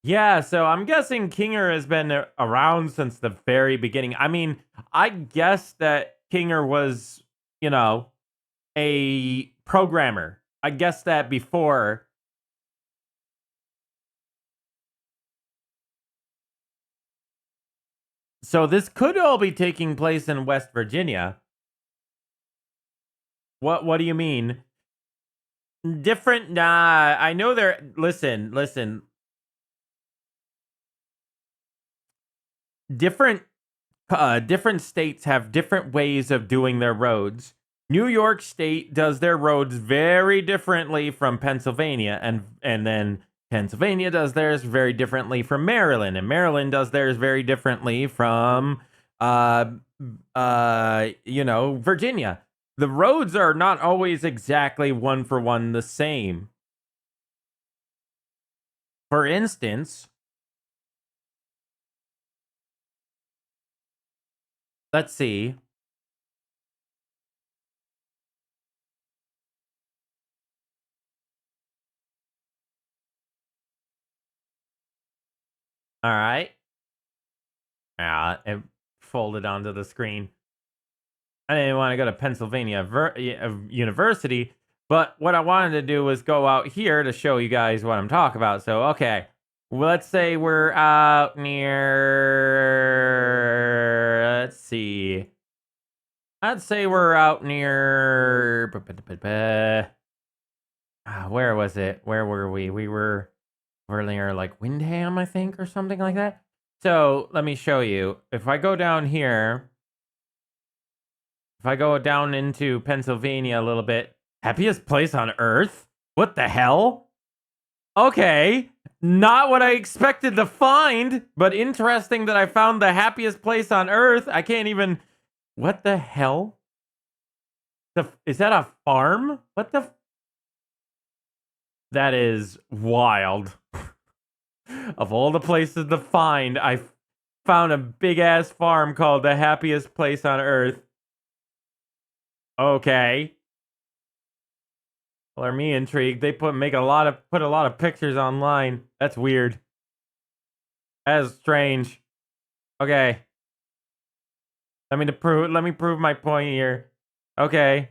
Yeah, so I'm guessing Kinger has been around since the very beginning. I mean, I guess that Kinger was, you know, a programmer. I guess that before. So this could all be taking place in West Virginia. What do you mean? Different? Nah, I know they're. Listen. Different states have different ways of doing their roads. New York State does their roads very differently from Pennsylvania, and then Pennsylvania does theirs very differently from Maryland, and Maryland does theirs very differently from Virginia. The roads are not always exactly one for one the same. For instance, let's see. All right. It folded onto the screen. I didn't want to go to Pennsylvania University, but what I wanted to do was go out here to show you guys what I'm talking about. So, okay, let's say we're out near, let's see. I'd say we're out near, where was it? Where were we? We were near like Windham, I think, or something like that. So let me show you. If I go down here, if I go down into Pennsylvania a little bit, happiest place on earth? What the hell? Okay, not what I expected to find, but interesting that I found the happiest place on earth. I can't even, what the hell? Is that a farm? What the? That is wild. Of all the places to find, I found a big ass farm called the happiest place on earth. Okay. Well, are me intrigued. They put a lot of pictures online. That's weird. That's strange. Okay. Let me prove my point here. Okay.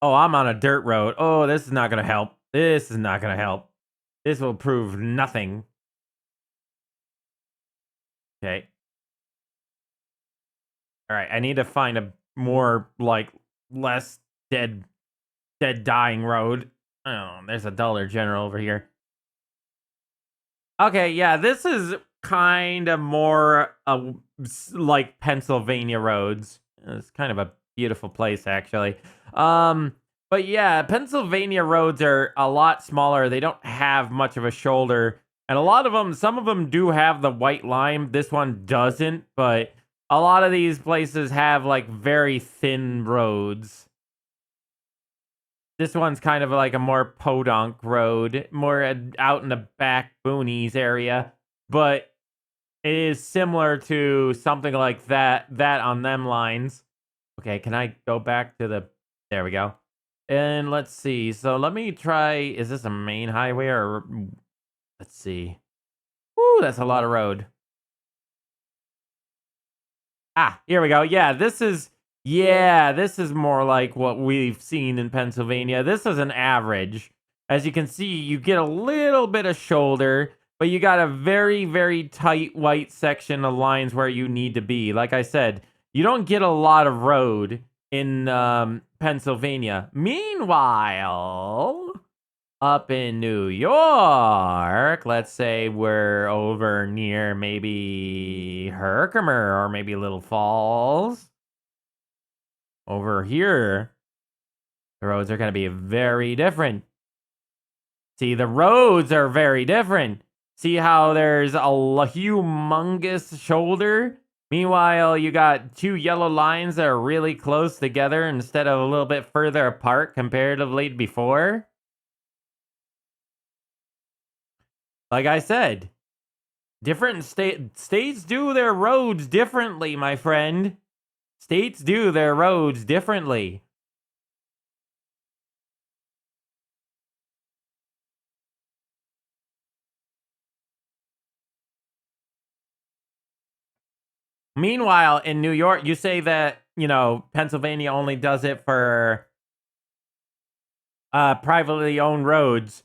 Oh, I'm on a dirt road. Oh, this is not gonna help. This is not gonna help. This will prove nothing. Okay. All right, I need to find a more, like, less dead dying road. Oh, there's a Dollar General over here. Okay, yeah, this is kind of more like Pennsylvania roads. It's kind of a beautiful place, actually. But yeah, Pennsylvania roads are a lot smaller. They don't have much of a shoulder. And a lot of them, some of them do have the white line. This one doesn't, but a lot of these places have like very thin roads. This one's kind of like a more podunk road, more out in the back boonies area, but it is similar to something like that on them lines. Okay, can I go back to the, there we go. And let's see, so let me try, is this a main highway or, let's see. Woo, that's a lot of road. Ah, here we go. Yeah, this is more like what we've seen in Pennsylvania. This is an average. As you can see, you get a little bit of shoulder, but you got a very, very tight white section of lines where you need to be. Like I said, you don't get a lot of road in Pennsylvania. Meanwhile, up in New York, let's say we're over near maybe Herkimer or maybe Little Falls. Over here, the roads are going to be very different. See, the roads are very different. See how there's a humongous shoulder? Meanwhile, you got two yellow lines that are really close together instead of a little bit further apart comparatively before. Like I said, different states do their roads differently, my friend. States do their roads differently. Meanwhile, in New York, you say that, you know, Pennsylvania only does it for privately owned roads.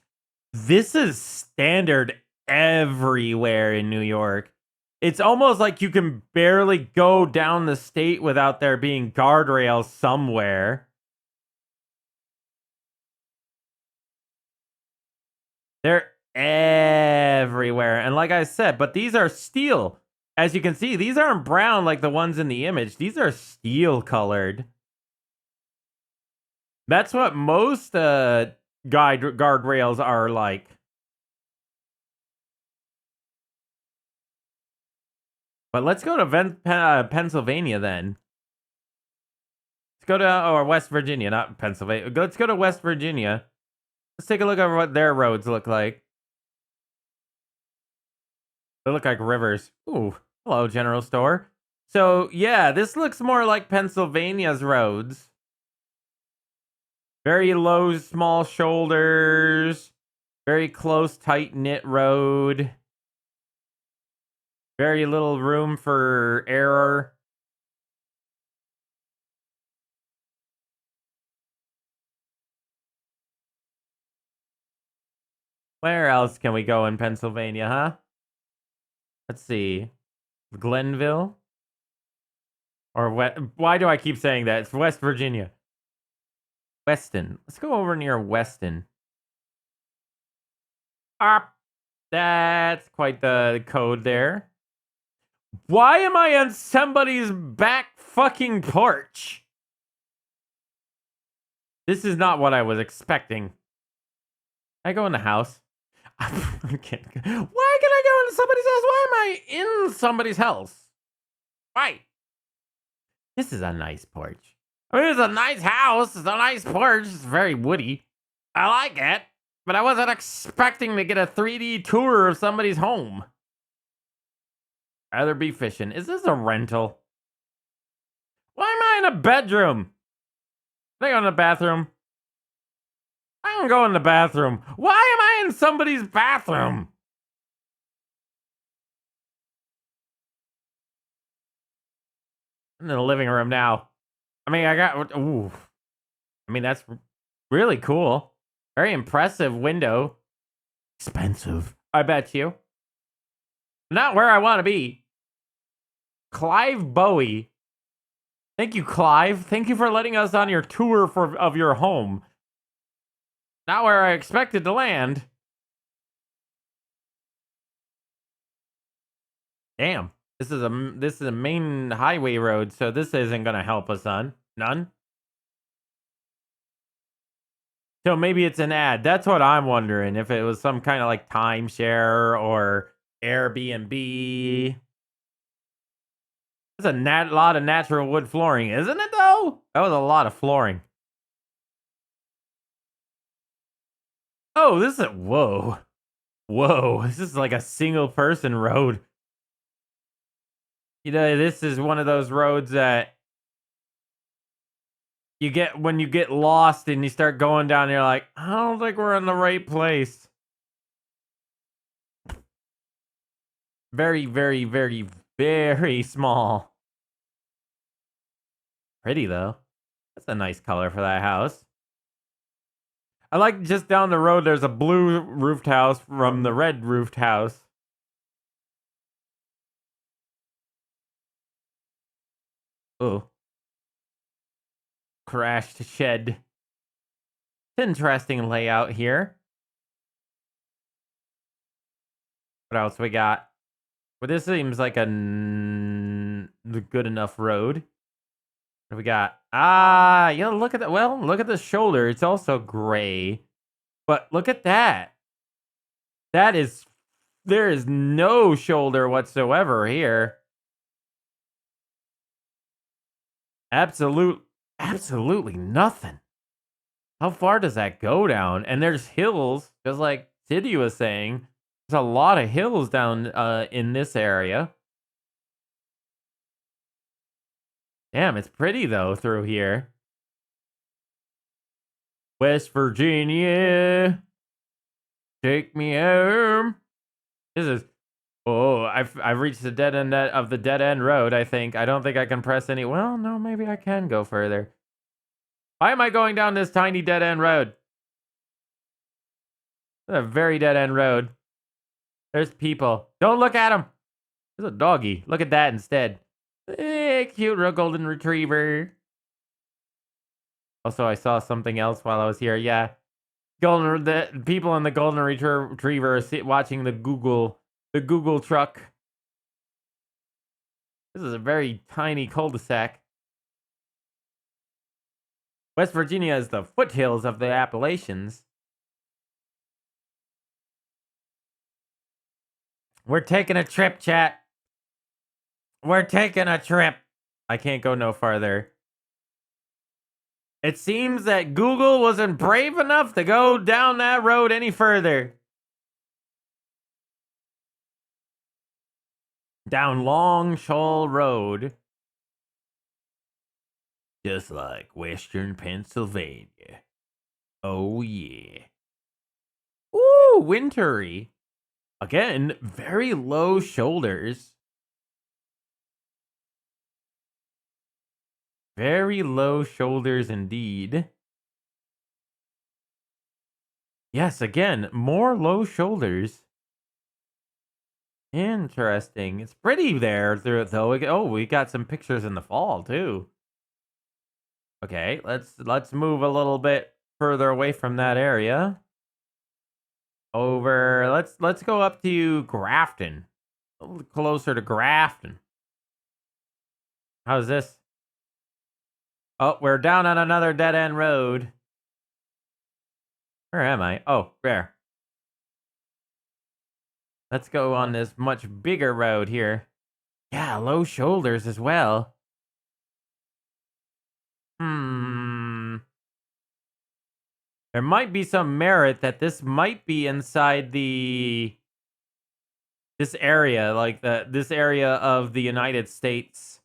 This is standard everywhere in New York. It's almost like you can barely go down the state without there being guardrails somewhere. They're everywhere. And like I said, but these are steel. As you can see, these aren't brown like the ones in the image. These are steel colored. That's what most guardrails are like. But let's go to Pennsylvania then. Let's go to West Virginia, not Pennsylvania. Let's go to West Virginia. Let's take a look at what their roads look like. They look like rivers. Ooh, hello, general store. So, yeah, this looks more like Pennsylvania's roads. Very low, small shoulders. Very close, tight-knit road. Very little room for error. Where else can we go in Pennsylvania, huh? Let's see. Glenville? Or why do I keep saying that? It's West Virginia. Weston. Let's go over near Weston. That's quite the code there. Why am I on somebody's back fucking porch? This is not what I was expecting. I go in the house. Why can I go into somebody's house? Why am I in somebody's house? Why? This is a nice porch. I mean, it's a nice house. It's a nice porch. It's very woody. I like it. But I wasn't expecting to get a 3D tour of somebody's home. Rather be fishing. Is this a rental? Why am I in a bedroom? Can I go in the bathroom? I don't go in the bathroom. Why am I in somebody's bathroom? I'm in the living room now. I mean, ooh. I mean, that's really cool. Very impressive window. Expensive, I bet you. Not where I want to be. Clive Bowie. Thank you, Clive. Thank you for letting us on your tour of your home. Not where I expected to land. Damn. This is a main highway road, so this isn't gonna help us none. So maybe it's an ad. That's what I'm wondering. If it was some kind of like timeshare or Airbnb. That's a lot of natural wood flooring, isn't it though? That was a lot of flooring. Oh, this is whoa. This is like a single person road. You know, this is one of those roads that you get when you get lost and you start going down, you're like, I don't think we're in the right place. Very, very, very, very small. Pretty though. That's a nice color for that house. I like just down the road, there's a blue roofed house from the red roofed house. Oh. Crashed shed. Interesting layout here. What else we got? Well, this seems like a good enough road. What do we got? Ah, yeah, look at that. Well, look at the shoulder. It's also gray. But look at that. That is... There is no shoulder whatsoever here. Absolutely nothing. How far does that go down? And there's hills, just like City was saying. There's a lot of hills down in this area. Damn, it's pretty though through here. West Virginia, take me home. This is... Oh, I've reached the dead end of the dead end road, I think. I don't think I can press any... Well, no, maybe I can go further. Why am I going down this tiny dead end road? It's a very dead end road. There's people. Don't look at them. There's a doggy. Look at that instead. Cute little golden retriever. Also, I saw something else while I was here. Yeah. The people in the golden retriever are watching the Google truck. This is a very tiny cul-de-sac. West Virginia is the foothills of the Appalachians. We're taking a trip, chat. We're taking a trip. I can't go no farther. It seems that Google wasn't brave enough to go down that road any further. Down Long Shoal Road. Just like Western Pennsylvania. Oh, yeah. Ooh, wintry. Again, very low shoulders. Very low shoulders indeed. Yes, again, more low shoulders. Interesting. It's pretty there, though. Oh, we got some pictures in the fall, too. Okay, let's move a little bit further away from that area. Over, let's go up to Grafton. A little closer to Grafton. How's this? Oh, we're down on another dead-end road. Where am I? Oh, there. Let's go on this much bigger road here. Yeah, low shoulders as well. There might be some merit that this might be inside this area, like this area of the United States.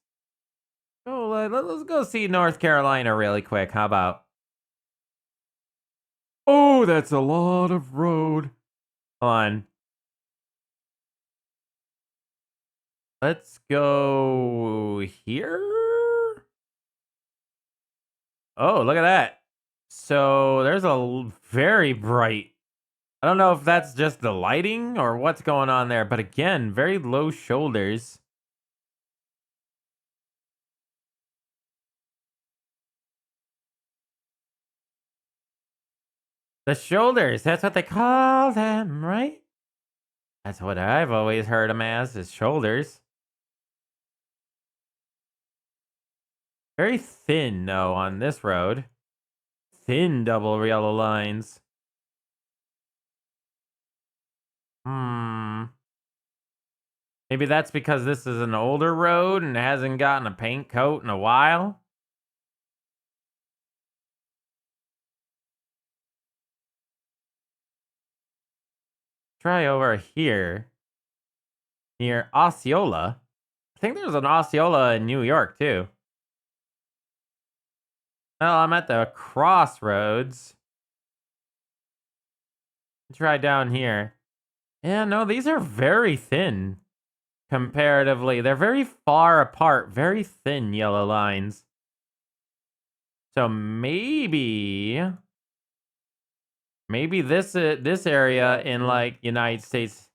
Oh, let's go see North Carolina really quick. How about? Oh, that's a lot of road. Hold on. Let's go here. Oh, look at that. So there's a very bright... I don't know if that's just the lighting or what's going on there, but again, very low shoulders. The shoulders, that's what they call them, right? That's what I've always heard them as, is shoulders. Very thin, though, on this road. Thin double yellow lines. Maybe that's because this is an older road and hasn't gotten a paint coat in a while. Try over here. Near Osceola. I think there's an Osceola in New York, too. Well, I'm at the crossroads. Try down here. Yeah, no, these are very thin. Comparatively. They're very far apart. Very thin yellow lines. So maybe... Maybe this area in like United States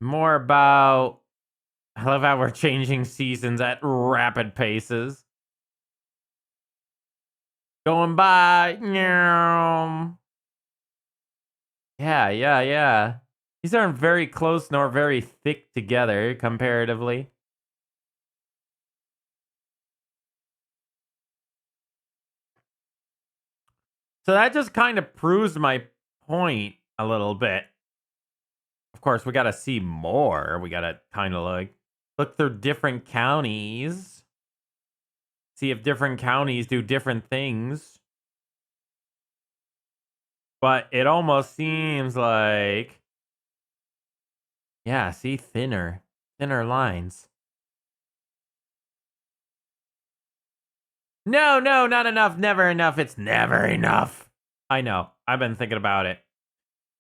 more about. I love how we're changing seasons at rapid paces. Going by. Yeah. These aren't very close nor very thick together comparatively. So that just kind of proves my point a little bit. Of course, we got to see more. We got to kind of like look through different counties. See if different counties do different things. But it almost seems like, yeah, see, thinner lines. No, not enough, never enough. It's never enough. I know. I've been thinking about it.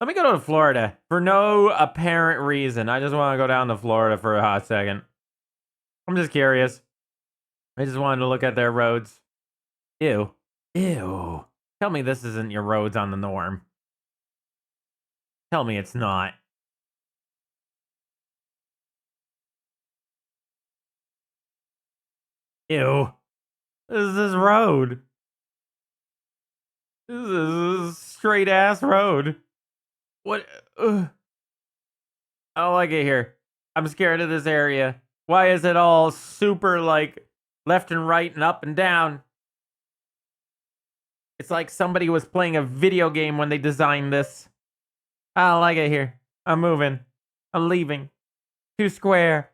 Let me go to Florida for no apparent reason. I just want to go down to Florida for a hot second. I'm just curious. I just wanted to look at their roads. Ew. Tell me this isn't your roads on the norm. Tell me it's not. Ew. This is this road. This is a straight ass road. What? I don't like it here. I'm scared of this area. Why is it all super like left and right and up and down? It's like somebody was playing a video game when they designed this. I don't like it here. I'm moving. I'm leaving. Too square.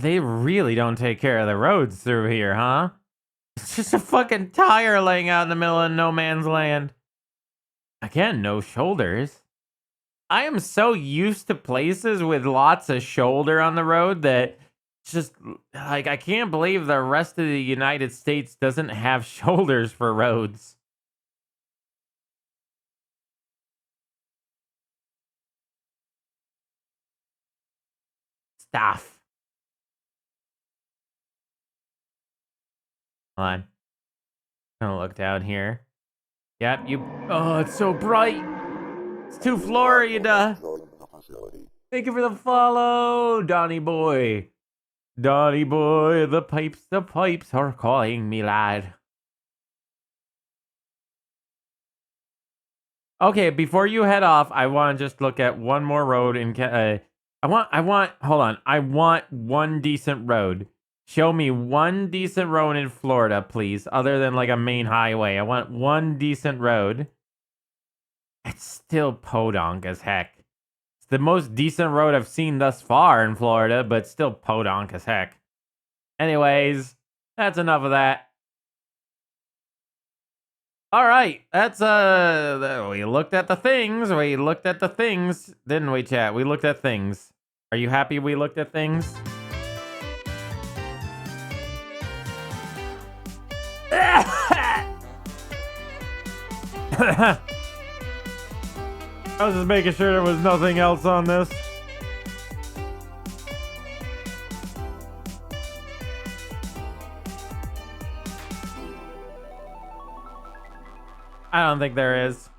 They really don't take care of the roads through here, huh? It's just a fucking tire laying out in the middle of no man's land. Again, no shoulders. I am so used to places with lots of shoulder on the road that just, like, I can't believe the rest of the United States doesn't have shoulders for roads. Stuff. Hold on. I'm gonna look down here. Yep, oh, it's so bright. It's too Florida. Thank you for the follow, Donnie boy. Donnie boy, the pipes are calling me, lad. Okay, before you head off, I want to just look at one more road in hold on. I want one decent road. Show me one decent road in Florida, please, other than like a main highway. I want one decent road. It's still podunk as heck. It's the most decent road I've seen thus far in Florida, but still podunk as heck. Anyways, that's enough of that. All right, that's we looked at the things. Didn't we, chat? We looked at things. Are you happy we looked at things? I was just making sure there was nothing else on this. I don't think there is.